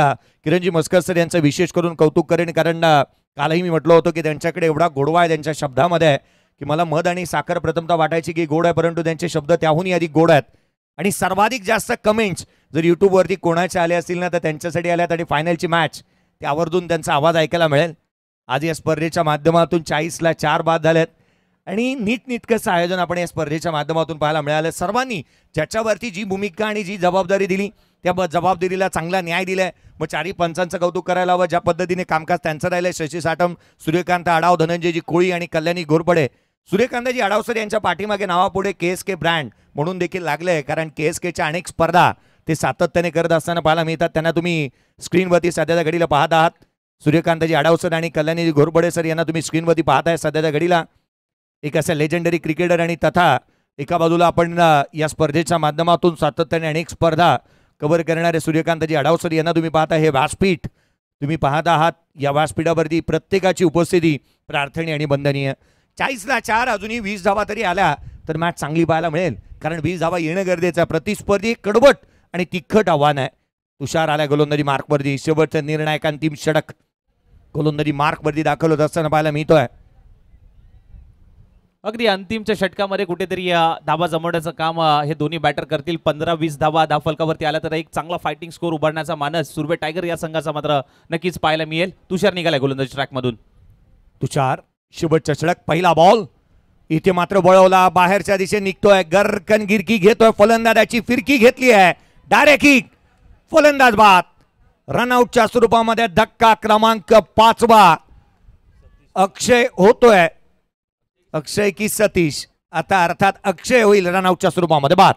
B: किरणजी मस्कर सर यांचं विशेष करून कौतुक करेन, कारण कालही मी म्हटलं होतं की त्यांच्याकडे एवढा गोडवा आहे त्यांच्या शब्दामध्ये की मला मध आणि साखर प्रथमतः वाटायची की गोड आहे, परंतु त्यांचे शब्द त्याहूनही अधिक गोड आहेत. आणि सर्वाधिक जास्त कमेंट्स जर यूट्यूबवरती कोणाचे आले असतील ना तर त्यांच्यासाठी आल्यात. आणि फायनलची मॅच ते आवर्जून त्यांचा आवाज ऐकायला मिळेल. आज या स्पर्धेच्या माध्यमातून 40ला 4 बाद झालेत आणि नीटनेटकंसं आयोजन आपण या स्पर्धेच्या माध्यमातून पाहायला मिळालं. सर्वांनी ज्याच्यावरती जी भूमिका आणि जी जबाबदारी दिली त्या जबाबदारीला चांगला न्याय दिलाय. मग चारही पंचांचं कौतुक करायला हवं. ज्या पद्धतीने कामकाज त्यांचं राहिलंय. शशी साटम, सूर्यकांत आडाव, धनंजयजी कोळी आणि कल्याणी घोरपडे. सूर्यकांतजी आडावसर यांच्या पाठीमागे नावापुढे KSK ब्रँड म्हणून देखील लागलंय, कारण KSKच्या अनेक स्पर्धा ते सातत्याने करत असताना पाहायला मिळतात. त्यांना तुम्ही स्क्रीनवरती सध्याच्या घडीला पाहत आहात. सूर्यकांतजी आडावसर आणि कल्याणी घोरपडे सर यांना तुम्ही स्क्रीनवरती पाहताय सध्याच्या घडीला. एक असे लेजेंडरी क्रिकेटर आणि तथा एका बाजूला आपण या स्पर्धेच्या माध्यमातून सातत्याने अनेक स्पर्धा कव्हर करणारे सूर्यकांतजी आडावसर यांना तुम्ही पाहता. हे व्यासपीठ तुम्ही पाहत आहात. या व्यासपीठावरती प्रत्येकाची उपस्थिती प्रार्थनीय आणि वंदनीय. 40ला 4 अजूनही 20 धावा तरी आल्या तर मॅच चांगली पाहायला मिळेल, कारण 20 धावा येणं गरजेचं आहे. प्रतिस्पर्धी कडवट आणि तिखट आव्हान आहे. तुषार आल्या गोलंदाजी मार्कवरती. शेवटचं निर्णायक अंतिम षटक गोलंदाजी मार्कवरती दाखल होत असताना पाहायला मिळतोय.
C: अगदी अंतिमच्या षटकामध्ये कुठेतरी धावा जमवण्याचं काम हे दोन्ही बॅटर करतील. 15-20 धावा धावफलकावरती आला तर एक चांगला फायटिंग स्कोर उभारण्याचा मानस सुरवे टायगर या संघाचा मात्र नक्कीच पाहायला मिळेल. तुषार निघालाय गोलंदाजी ट्रॅकमधून.
B: तुषार शेवटचा षटक. पहिला बॉल इथे मात्र वळवला. बाहेरच्या दिशेने निघतोय. गरकन गिरकी घेतोय. फलंदाजाची फिरकी घेतली आहे. Direct kick. फलंदाज बाद. रनआउटच्या स्वरूपामध्ये धक्का क्रमांक 5वा अक्षय होतोय. अक्षय की सतीश. आता अर्थात अक्षय होईल रनआउटच्या स्वरूपामध्ये बाद.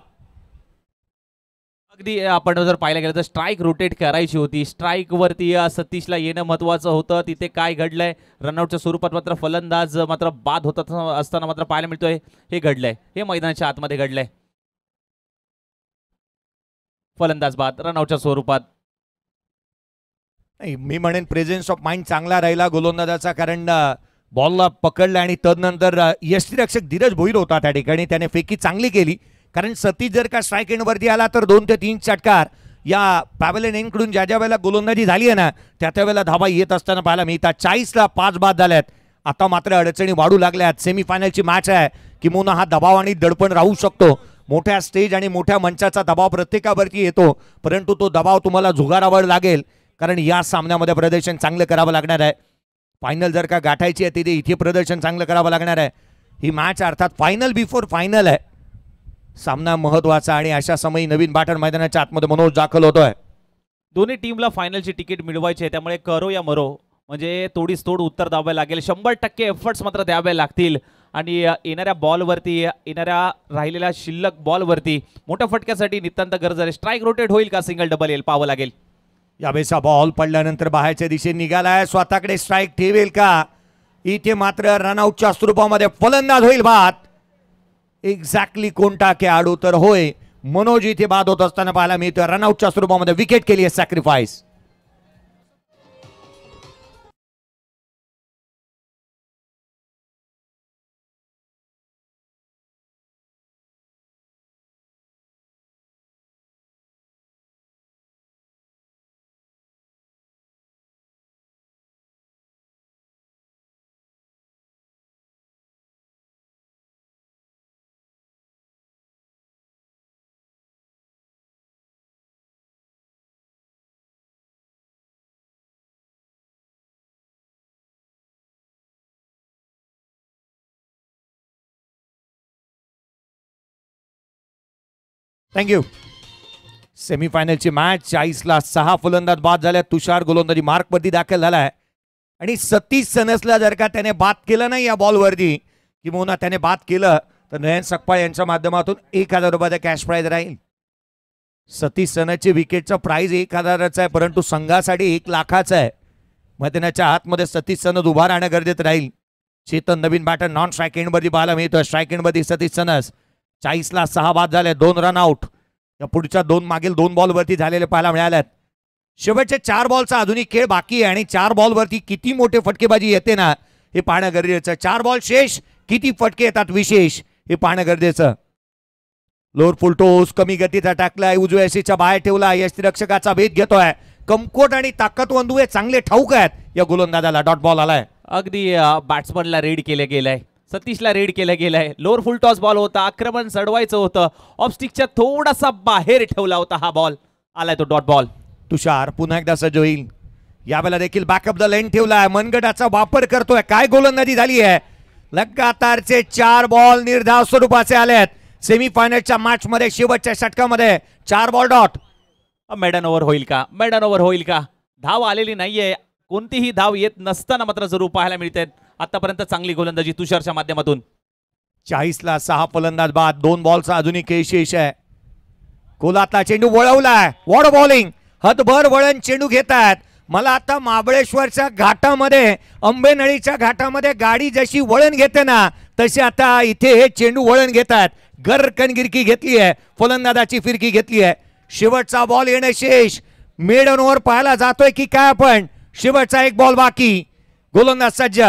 C: अगदी आपण जर पाहायला गेलं तर स्ट्राईक रोटेट करायची होती. स्ट्राईक वरती सतीशला येणं महत्वाचं होतं. तिथे काय घडलंय रनआउटच्या स्वरूपात मात्र फलंदाज मात्र बाद होत असताना मात्र पाहायला मिळतोय हे घडलंय. हे मैदानाच्या आतमध्ये घडलंय. फलंदाज बाद रनआउटच्या स्वरूपात.
B: नाही, मी म्हणेन प्रेझेन्स ऑफ माइंड चांगला राहिला गोलंदाजाचा, कारण बॉलला पकडलं आणि तदनंतर यष्टीरक्षक धीरज भोईर होता त्या ठिकाणी. त्याने फेकी चांगली केली, कारण सतीश जर का स्ट्राईक एंडवरती आला तर 2 ते 3 षटकार या पॅव्हलियन एंडकडून ज्या वेळेला गोलंदाजी झाली आहे ना त्या वेळेला धावा येत असताना पाहायला मिळतात. 40ला 5 बाद झाल्यात. आता मात्र अडचणी वाढू लागल्यात. सेमीफायनलची मॅच आहे. किंवा हा दबाव आणि दडपण राहू शकतो. मोठ्या स्टेज आणि मोठ्या मंचाचा दबाव प्रत्येकावरती येतो, परंतु तो दबाव तुम्हाला झुगारावर लागेल, कारण या सामन्यामध्ये प्रदर्शन चांगलं करावं लागणार आहे. फायनल जर का गाठायची आहे तिथे इथे प्रदर्शन चांगलं करावं लागणार आहे. ही मॅच अर्थात फायनल बिफोर फायनल आहे. सामना महत्वाचा आणि अशा समयी नवीन बॅटर मैदानाच्या आतमध्ये मनोज दाखल होतोय.
C: दोन्ही टीमला फायनलची तिकीट मिळवायची आहे, त्यामुळे करो या मरो म्हणजे तोडीस तोड उत्तर द्यावे लागेल. 100% एफर्ट्स मात्र द्यावे लागतील आणि येणाऱ्या बॉलवरती येणाऱ्या राहिलेल्या शिल्लक बॉलवरती मोठ्या फटक्यासाठी नितांत गरज आहे. स्ट्राईक रोटेट होईल का सिंगल डबल येईल पाहावं लागेल.
B: यावेळेचा बॉल पडल्यानंतर बाहेरच्या दिशेने निघालाय. स्वतःकडे स्ट्राईक ठेवेल का? इथे मात्र रनआउटच्या स्वरूपामध्ये फलंदाज होईल बाद. एक्झॅक्टली कोणता खेळाडू तर होय मनोज इथे बाद होत असताना पाहायला मिळतोय. रनआउटच्या स्वरूपामध्ये विकेट केली आहे सॅक्रिफाईस. थँक्यू. सेमीफायनलची मॅच 40ला 6 फलंदाज बाद झाल्या. तुषार गोलंदाजी मार्कवरती दाखल झालाय. आणि सतीश सनसला जर का त्याने बाद केलं नाही या बॉलवरती किंवा त्याने बाद केलं तर नयन सकपाळ यांच्या माध्यमातून 1000 रुपयाचा कॅश प्राइज राहील. सतीश सनसची विकेटचं प्राइज 1000च आहे, परंतु संघासाठी 1 लाखाचं आहे. मैदानाच्या आतमध्ये सतीश सनस उभा राहणं गरजेचं राहील. चेतन नवीन बॅटर नॉन स्ट्राईक एंडवरती पाहायला मिळतोय. स्ट्राईक एंडवरती सतीश सनस 40ला 6 बाद झाले, 2 रन आउट. या पुढच्या मागील 2 बॉलवरती झालेले पाहायला मिळाल्यात. शेवटचे 4 बॉलचा आधुनिक खेळ बाकी आहे आणि 4 बॉलवरती किती मोठे फटकेबाजी येते ना हे पाहणं गरजेचं. 4 बॉल शेष, किती फटके येतात विशेष हे पाहणं गरजेचं. लोअर फुल टोस कमी गतीचा टाकलाय, उजव्या यशीच्या बाहेर ठेवला. यष्टीरक्षकाचा भेद घेतोय. कमकोट आणि ताकदवंतू हे चांगले ठाऊक आहेत या गोलंदाजाला. डॉट बॉल आलाय.
C: अगदी बॅट्समनला रीड केलं गेलंय, सतीशला रीड केलं गेलंय. लोअर फुल टॉस बॉल होता, आक्रमण चढवायचं होतं, ऑफस्टिकच्या थोडासा बाहेर ठेवला होता हा बॉल. आलाय तो डॉट बॉल.
B: तुषार पुन्हा एकदा सज्ज होईल. यावेळेला देखील बॅकअप द लाईन ठेवलाय, मनगटाचा वापर करतोय. काय गोलंदाजी झाली आहे. लगातारचे 4 बॉल निर्धाव स्वरूपाचे आलेत. सेमीफायनलच्या मॅच मध्ये शेवटच्या षटकामध्ये 4 बॉल डॉट.
C: मेडन ओव्हर होईल का, मेडन ओव्हर होईल का. धाव आलेली नाहीये, कोणतीही धाव येत नसताना मात्र जरूर पाहायला मिळते. आतापर्यंत चांगली गोलंदाजी तुषारच्या माध्यमातून.
B: 40ला 6 फलंदाज बाद, 2 बॉलचा अजूनही शेष आहे. कोलातला चेंडू वळवलाय. वॉट बॉलिंग, हदभर वळण चेंडू घेतात. मला आता महाबळेश्वरच्या घाटामध्ये, आंबेनळीच्या घाटामध्ये गाडी जशी वळण घेते ना तशी आता इथे हे चेंडू वळण घेतात. गरकन गिरकी घेतली आहे, फलंदाजाची फिरकी घेतली आहे. शेवटचा बॉल येणे शेष. मेडन ओव्हर पाहायला जातोय की काय आपण. शेवटचा 1 बॉल बाकी. गोलंदाज सज्ज.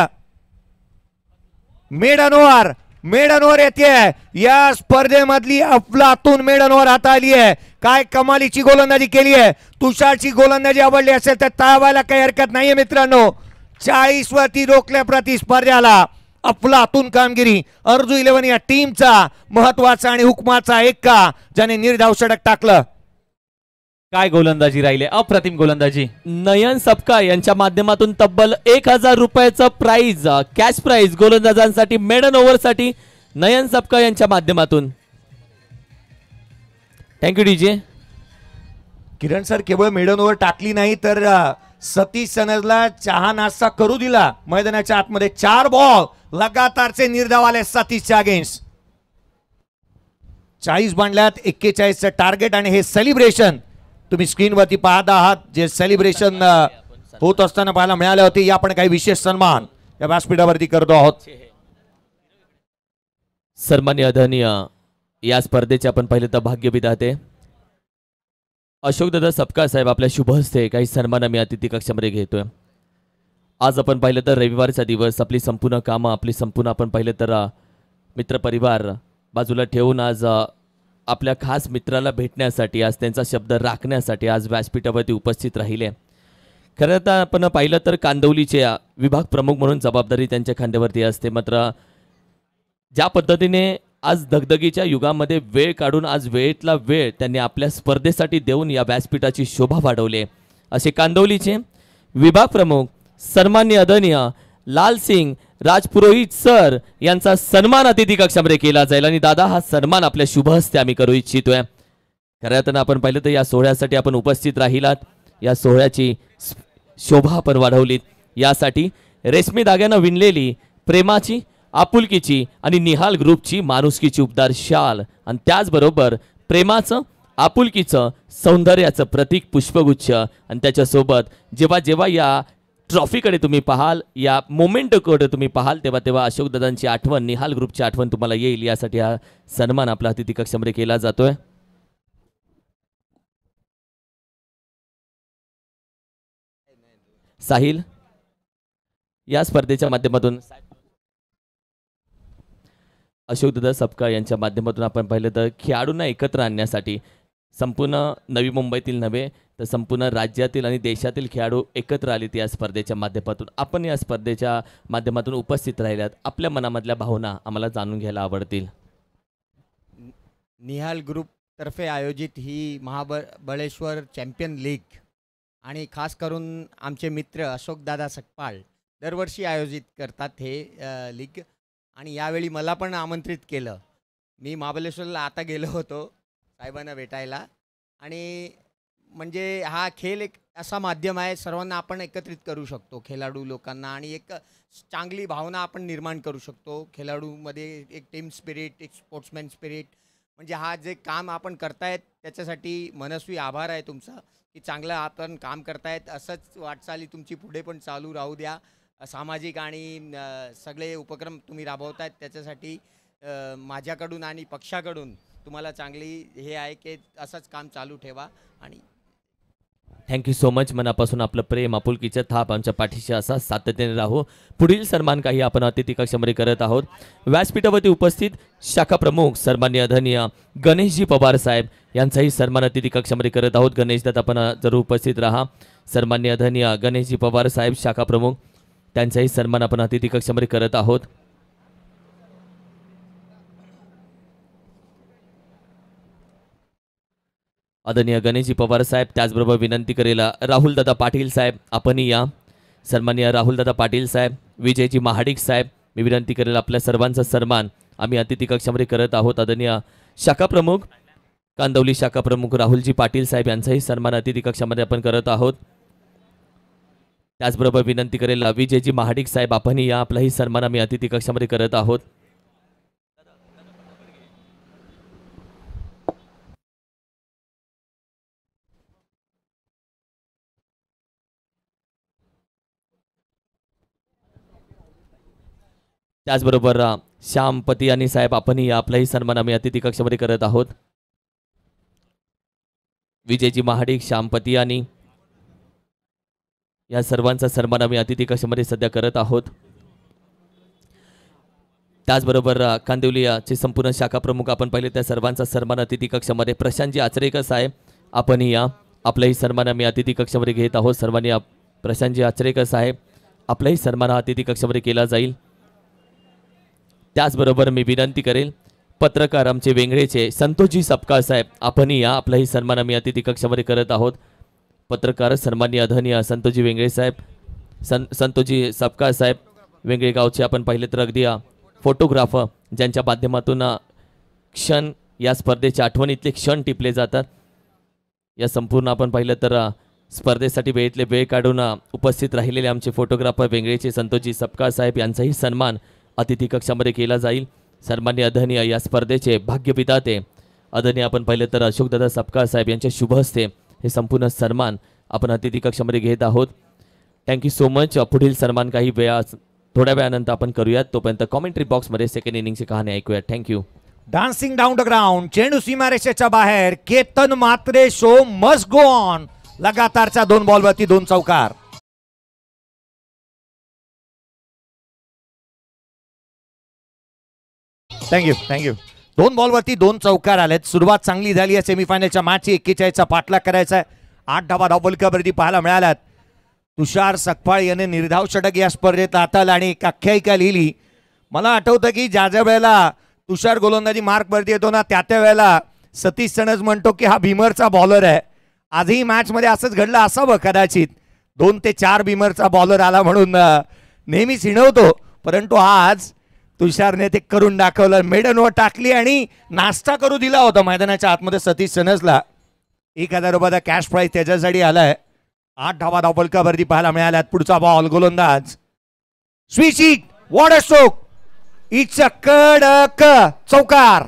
B: मेडन ओव्हर, मेडन ओव्हर येते. या स्पर्धेमधली अफलातून मेडन ओव्हर हाता आली आहे. काय कमालीची गोलंदाजी केली आहे. तुषारची गोलंदाजी आवडली असेल तर ताळवायला काही हरकत नाहीये मित्रांनो. 40 वरती रोखल्या प्रतिस्पर्ध्याला. अफलातून कामगिरी अर्जू 11 या टीमचा महत्वाचा आणि हुकमाचा एक्का ज्याने निर्धाव षटक टाकलं.
C: काय गोलंदाजी राहिले, अप्रतिम गोलंदाजी.
A: नयन सपकाळ यांच्या माध्यमातून तब्बल 1000 रुपयाचं प्राइज, कॅश प्राइज गोलंदाजांसाठी मेडन ओव्हरसाठी नयन सपकाळ यांच्या माध्यमातून. Thank you DJ.
B: किरण सर केवळ मेडन ओव्हर टाकली नाही तर सतीश सनजला चहा नाश्ता करू दिला. मैदानाच्या आतमध्ये 4 बॉल लगातारचे निर्धाव आले सतीशच्या अगेन्स्ट. 40 बांधल्यात, 41चं टार्गेट आणि हे सेलिब्रेशन तुम्ही स्क्रीनवरती पाहत आहात. जे सेलिब्रेशन होत असताना पाहायला मिळाले होते. या आपण काही विशेष सन्मान या व्यासपीठावरती करतो आहोत.
A: सन्माननीय आदरणीय या स्पर्धेचे आपण पहिले तर भाग्य विधाते अशोकदादा सपकाळ साहेब आपल्या शुभ हस्ते काही सन्मान आम्ही अतिथी कक्षामध्ये घेतोय. आज आपण पाहिलं तर रविवारचा दिवस, आपली संपूर्ण कामं, आपली संपूर्ण आपण पाहिलं तर मित्रपरिवार बाजूला ठेवून आज आपल्या खास मित्राला भेटण्यासाठी, आज त्यांचा शब्द राखण्यासाठी आज व्यासपीठावरती उपस्थित राहिले. खरं तर आपण पाहिलं तर कांदिवलीचे विभाग प्रमुख म्हणून जबाबदारी त्यांच्या खांद्यावरती असते. मात्र ज्या पद्धतीने आज धगधगीच्या युगामध्ये वेळ काढून आज वेळेतला वेळ त्यांनी आपल्या स्पर्धेसाठी देऊन या व्यासपीठाची शोभा वाढवली, असे कांदिवलीचे विभाग प्रमुख सन्माननीय आदरणीय लालसिंग राजपुरोहित सर यांचा सन्मान अतिथी कक्षामध्ये केला जाईल. आणि दादा हा सन्मान आपल्या शुभ हस्ते आम्ही करू इच्छितोय. खऱ्या अर्थानं आपण पाहिलं तर या सोहळ्यासाठी आपण उपस्थित राहिलात, या सोहळ्याची शोभा आपण वाढवलीत. यासाठी रेशमी धाग्यानं विणलेली प्रेमाची, आपुलकीची आणि निहाल ग्रुपची माणुसकीची उबदार शाल आणि त्याचबरोबर प्रेमाचं, आपुलकीचं, सौंदर्याचं प्रतीक पुष्पगुच्छ आणि त्याच्यासोबत जेव्हा जेव्हा या ट्रॉफीकडे तुम्ही पाहाल, या मोमेंटकडे तुम्ही पाहाल, तेव्हा तेव्हा अशोकदादांची आठवण, निहाल ग्रुपची आठवण तुम्हाला येईल. यासाठी हा सन्मान आपला अतिथी कक्षामध्ये केला जातोय. साहिल या स्पर्धेच्या माध्यमातून अशोकदादा सपकाळ यांच्या माध्यमातून आपण पाहिलं तर खेळाडूंना एकत्र आणण्यासाठी संपूर्ण नवी मुंबईतील नव्हे तर संपूर्ण राज्यातील आणि देशातील खेळाडू एकत्र आलेत या स्पर्धेच्या माध्यमातून. आपण या स्पर्धेच्या माध्यमातून उपस्थित राहिल्यात, आपल्या मनामधल्या भावना आम्हाला जाणून घ्यायला आवडतील.
D: निहाल ग्रुपतर्फे आयोजित ही महाबळेश्वर चॅम्पियन लीग आणि खास करून आमचे मित्र अशोकदादा सकपाळ दरवर्षी आयोजित करतात हे लीग. आणि यावेळी मला पण आमंत्रित केलं. मी महाबळेश्वरला आता गेलो होतो साहेबांना भेटायला आणि म्हणजे हा खेळ एक असा माध्यम आहे, सर्वांना आपण एकत्रित करू शकतो, खेळाडू लोकांना, आणि एक चांगली भावना आपण निर्माण करू शकतो खेळाडूमध्ये. एक टीम स्पिरिट, एक स्पोर्ट्समॅन स्पिरिट. म्हणजे हा जे काम आपण करतायत त्याच्यासाठी मनस्वी आभार आहे तुमचा, की चांगलं आपण काम करतायत. असंच वाटचाली तुमची पुढे पण चालू राहू द्या. सामाजिक आणि सगळे उपक्रम तुम्ही राबवतायत त्याच्यासाठी माझ्याकडून आणि पक्षाकडून तुम्हाला चांगली हे आहे की असंच काम चालू ठेवा. आणि
A: थँक्यू सो मच. मनापासून आपलं प्रेम आपुलकीचं थाप आमच्या पाठीशी असा सातत्याने राहू. पुढील सन्मान काही आपण अतिथी कक्षामध्ये करत आहोत. व्यासपीठावरती उपस्थित शाखा प्रमुख सन्मान्य आदरणीय गणेशजी पवार साहेब यांचाही सन्मान अतिथी कक्षामध्ये करत आहोत. गणेशदात आपण जरूर उपस्थित राहा. सन्मान्य आदरणीय गणेशजी पवार साहेब शाखा प्रमुख, त्यांचाही सन्मान आपण अतिथी कक्षामध्ये करत आहोत. आदरणीय गणेशजी पवार साहेब, त्याचबरोबर विनंती करेल राहुलदादा पाटील साहेब आपणही या. सन्माननीय राहुलदादा पाटील साहेब, विजयजी महाडिक साहेब, मी विनंती करेल आपल्या सर्वांचा सन्मान आम्ही अतिथी कक्षामध्ये करत आहोत. आदरणीय शाखा प्रमुख कांदवली शाखा प्रमुख राहुलजी पाटील साहेब यांचाही सन्मान अतिथी कक्षामध्ये आपण करत आहोत. त्याचबरोबर विनंती करेल विजयजी महाडिक साहेब आपणही या. आपलाही सन्मान आम्ही अतिथी कक्षामध्ये करत आहोत. त्याचबरोबर श्याम पतियानी साहेब आपणही या. आपलाही सन्मान आम्ही अतिथी कक्षामध्ये करत आहोत. विजयजी महाडिक, श्याम पतियानी या सर्वांचा सन्मान आम्ही अतिथी कक्षामध्ये सध्या करत आहोत. त्याचबरोबर कांदिवलीचे संपूर्ण शाखा प्रमुख आपण पाहिले त्या सर्वांचा सन्मान अतिथी कक्षामध्ये प्रशांतजी आचरेकर साहेब आपणही या. आपलाही सन्मान आम्ही अतिथी कक्षामध्ये घेत आहोत. सर्वांनी प्रशांतजी आचरेकर साहेब आपलाही सन्मान हा अतिथी कक्षामध्ये केला जाईल. त्याचबरोबर मी विनंती करेल पत्रकार आमचे वेंगळेचे संतोषजी सपकाळ साहेब आपणही या. आपलाही सन्मान आम्ही अतिथी कक्षामध्ये करत आहोत. पत्रकार सन्माननीय आदरणीय संतोषजी वेंगळे साहेब, संतोषजी सपकाळ साहेब वेंगळे गावचे आपण पाहिले तर अगदी फोटोग्राफर ज्यांच्या माध्यमातून क्षण या स्पर्धेच्या आठवणीतले क्षण टिपले जातात. या संपूर्ण आपण पाहिलं तर स्पर्धेसाठी वेळेतले वेळ काढून उपस्थित राहिलेले आमचे फोटोग्राफर वेंगळेचे संतोषजी सपकाळ साहेब यांचाही सन्मान अतिथी कक्षामध्ये केला जाईल. सन्माननीय आदरणीय या स्पर्धेचे भाग्यविधाते आदरणीय आपण पाहिलं तर अशोकदादा सपकाळ साहेब यांच्या शुभ हस्ते हे संपूर्ण सन्मान आपण अतिथी कक्षामध्ये घेत आहोत. Thank you so much. पुढील सन्मान काही थोड्या वेळानंतर आपण करूयात. तोपर्यंत कॉमेंट्री बॉक्समध्ये सेकंड इनिंगची कहाणी ऐकूयात. Thank you.
B: Dancing down the ground, चेंडू सीमारेषेच्या बाहेर. केतन मात्रे शो मस्ट गो ऑन. लगातारच्या 2 बॉलवरती 2 चौकार. थँक्यू. 2 बॉलवरती 2 चौकार आलेत. सुरुवात चांगली झाली आहे सेमीफायनलच्या मॅचची. 41चा पाठलाग करायचा आहे. 8 धावा धावफलकावरती पाहायला मिळाल्यात. तुषार सकपाळ याने निर्धाव षटक या स्पर्धेत हाताल आणि एक आख्यायिका लिहिली. मला आठवतं की ज्या वेळेला तुषार गोलंदाजी मार्कवरती येतो ना, त्या वेळेला सतीश सणस म्हणतो की हा भीमरचा बॉलर आहे. आजही मॅचमध्ये असंच घडलं असावं कदाचित. 2 ते 4 भीमरचा बॉलर आला म्हणून नेहमीच हिणवतो, परंतु आज तुषारने ते करून दाखवलं. मेडनवर टाकली आणि नाश्ता करू दिला होता मैदानाच्या आतमध्ये सतीश सनसला. 1000 रुपयाचा कॅश प्राईज त्याच्यासाठी आलाय. 8 धावा धावफलकावरती पाहायला मिळाल्यात. पुढचा बॉल गोलंदाज switch hit. What a stroke. It's a कडक चौकार.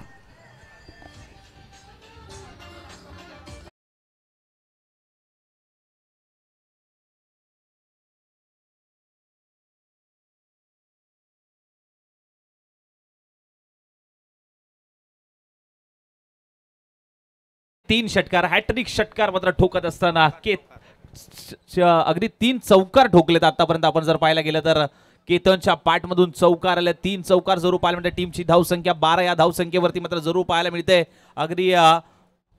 C: तीन षटकार, हॅट्रिक षटकार मात्र ठोकत असताना अगदी 3 चौकार ठोकलेत आतापर्यंत. आपण जर पाहायला गेलं तर केतनच्या पाठमधून चौकार आले. 3 चौकार जरूर पाहायला मिळते. टीमची धावसंख्या 12 या धावसंख्येवरती मात्र जरूर पाहायला मिळते. अगदी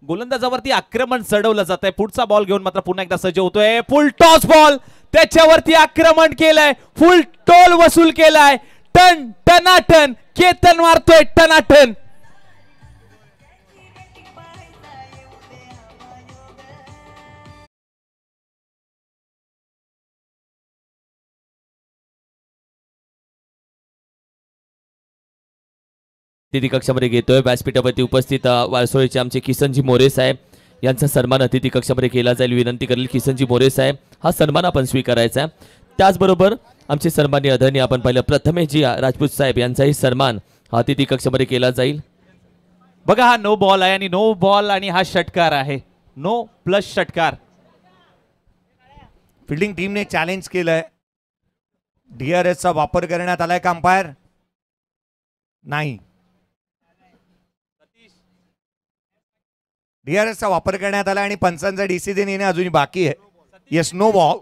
C: गोलंदाजावरती आक्रमण चढवलं जात आहे. पुढचा बॉल घेऊन मात्र पुन्हा एकदा सज्ज होतोय. फुल टॉस बॉल, त्याच्यावरती आक्रमण केलंय. फुल टोल वसूल केलाय. टन टनाटन केतन मारतोय टनाटन.
A: तिथी कक्षामध्ये घेतोय. व्यासपीठावरती उपस्थित वारसोळीचे आमचे किसनजी मोरे साहेब यांचा सन्मान अतिथी कक्षामध्ये केला जाईल. विनंती करेल किसनजी मोरे साहेब हा सन्मान आपण स्वीकारायचा आहे. त्याचबरोबर आमचे सन्माननीय आदरणीय आपण पाहिलं प्रथमेशजी राजपूत साहेब यांचाही सन्मान अतिथी कक्षामध्ये केला जाईल.
C: बघा हा नो बॉल आहे आणि नो बॉल आणि हा षटकार आहे. नो प्लस षटकार.
B: फिल्डिंग टीमने चॅलेंज केलंय. DRS चा वापर करण्यात आलाय का अंपायर? नाही. DRS चा वापर करण्यात आला आणि पंचांचा डिसिजन येणे अजूनही बाकी आहे. Yes, no ball,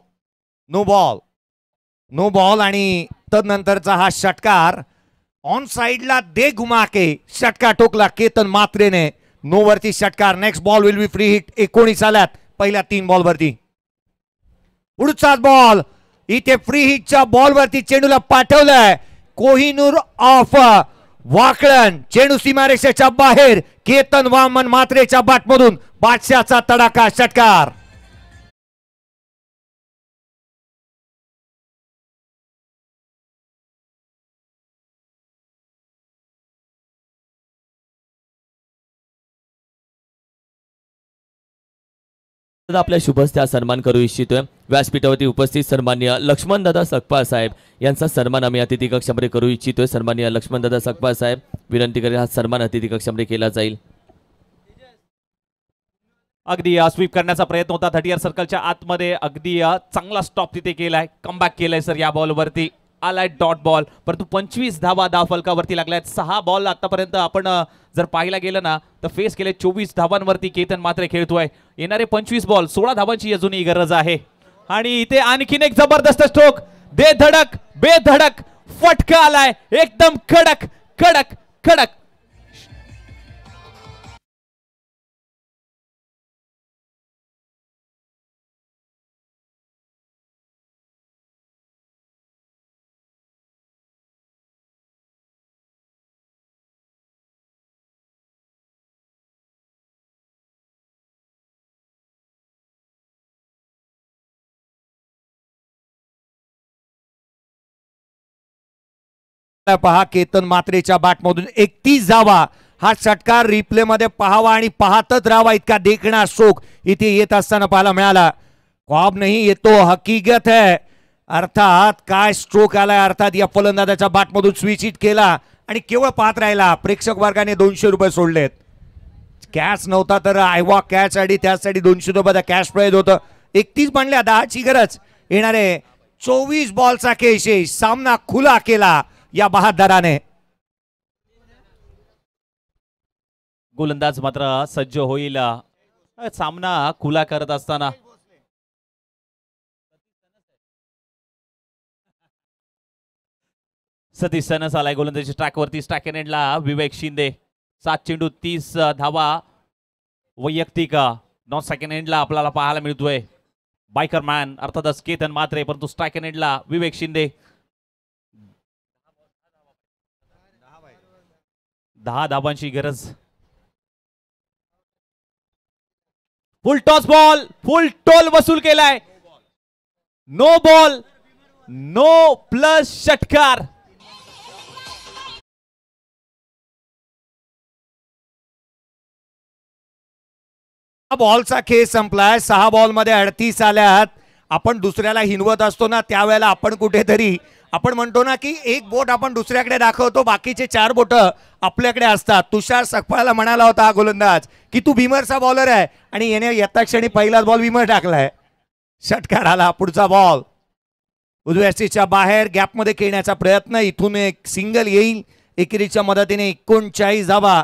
B: no ball, no ball. आणि तदनंतरचा हा षटकार ऑन साइडला दे घुमा के षटकार टोकला केतन मात्रेने. नो वरती षटकार. Next ball will be free hit. 19 आल्यात पहिल्या 3 बॉल वरती. पुढचाच बॉल इथे फ्री हिटच्या बॉल वरती चेंडूला पाठवलंय. कोहिनूर ऑफ वाकळण. चेंडू सीमारेषेच्या बाहेर. केतन वामन मात्रेच्या बॅटमधून बादशाचा तडाखा षटकार.
A: आपल्या शुभस्ते हा सन्मान करू इच्छितोय. व्यासपीठावरती उपस्थित सन्माननीय लक्ष्मणदादा सकपाळ साहेब यांचा सन्मान आम्ही अतिथी कक्षामध्ये करू इच्छितोय. सन्माननीय लक्ष्मणदादा सकपाळ साहेब विनंती करेल हा सन्मान अतिथी कक्षामध्ये केला जाईल.
C: अगदी स्वीप करण्याचा प्रयत्न होता 30 सर्कलच्या आतमध्ये. अगदी चांगला स्टॉप तिथे केलाय. कमबॅक केलाय सर या बॉलवरती. आलाय डॉट बॉल. परंतु 25 धावा धाव फलकावरती लागल्यात. 6 बॉल आतापर्यंत आपण जर पाहायला गेलं ना तर फेस केले 24 धावांवरती केतन मात्रे खेळतोय. येणारे 25 बॉल 16 धावांची अजूनही गरज आहे. आणि इथे आणखीन एक जबरदस्त स्ट्रोक. दे धडक बेधडक फटका आलाय. एकदम कडक कडक कडक.
B: पहा केतन मात्रेच्या बॅटमधून 31 धावा. हा षटकार रिप्ले मध्ये पाहावा आणि पाहतच राहावा इतका देखणा शोक इथे येत असताना पाहायला मिळाला. ख्वाब नाही येतो हकीकत है. अर्थात काय स्ट्रोक आलाय. अर्थात या फलंदाजाच्या बॅटमधून स्विच हिट केला आणि केवळ पाहत राहिला. प्रेक्षक वर्गाने 200 रुपये सोडलेत. कॅच नव्हता तर आयवा कॅच साठी त्यासाठी 200 रुपयाचा कॅश प्राइज होतं. 31 बनल्या 10ची गरज. येणारे 24 बॉलचा केशेष. सामना खुला केला या बहादराने.
C: गोलंदाज मात्र सज्ज होईल सामना खुला करत असताना. सतीश सनस आलाय गोलंदाजी ट्रॅकवरती. स्ट्राइक एंडला विवेक शिंदे. 7 चेंडू 30 धावा वैयक्तिक. 9 सेकंड एंडला आपल्याला पाहायला मिळतोय बायकर मॅन अर्थातच केतन मात्रे. परंतु स्ट्राइक एंडला विवेक शिंदे. 10 धावांची गरज. फुल टॉस बॉल. फुल टोल वसूल केलाय. नो बॉल नो प्लस षटकार.
B: बॉलचा खेळ संपलाय. 6 बॉल मध्ये 38 आल्यात. आपण दुसऱ्याला हिनवत असतो ना त्यावेळेला आपण कुठेतरी आपण म्हणतो ना की एक बोट आपण दुसऱ्याकडे दाखवतो बाकीचे 4 बोट आपल्याकडे असतात. तुषार सकपाळला म्हणाला होता हा गोलंदाज की तू भीमरचा बॉलर आहे आणि याने येता क्षणी पहिलाच बॉल भीमर टाकलाय. षटकार आला. पुढचा बॉल उजव्या सीच्या बाहेर गॅपमध्ये खेळण्याचा प्रयत्न. इथून एक सिंगल येईल. एकेरीच्या मदतीने 39 धावा.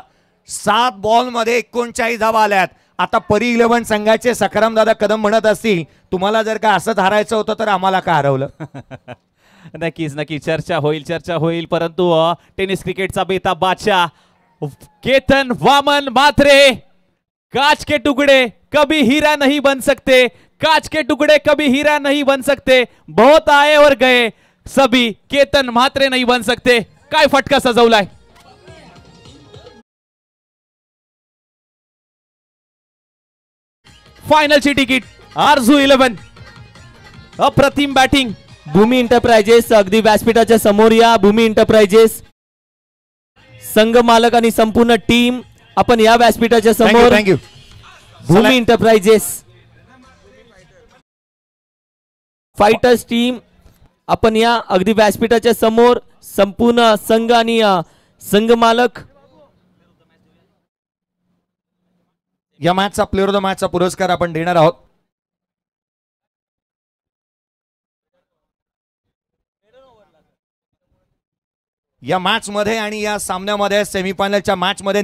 B: 7 बॉल मध्ये 39 धावा आल्यात. आता परी 11 संघाचे सखाराम दादा कदम म्हणत असतील तुम्हाला जर का असंच हारायचं होतं तर आम्हाला का हरवलं.
C: नक्कीच नक्की चर्चा होईल. परंतु टेनिस क्रिकेटचा बेताब बादशाह केतन वामन मात्रे. कांच के टुकड़े कभी हीरा नहीं बन सकते. कांच के टुकड़े कभी हीरा नहीं बन सकते. बहुत आए और गए सभी केतन मात्रे नहीं बन सकते. काय फटका सजवलाय. फायनलची तिकीट आरजू 11. अप्रतिम बॅटिंग.
A: भूमी एंटरप्राइजेस अगदी व्यासपीठाच्या समोर या. भूमी एंटरप्राइजेस संघ मालक आणि संपूर्ण टीम आपण या व्यासपीठाच्या समोर.
B: थँक्यू.
A: भूमी इंटरप्राइजेस फायटर्स टीम आपण या अगदी व्यासपीठाच्या समोर संपूर्ण संघ आणि संघ मालक
B: या मॅचचा प्लेअर ऑफ द मॅचचा पुरस्कार आपण देणार आहोत. या मॅच मध्ये आणि या सामन्यामध्ये सेमीफायनलच्या मॅच मध्ये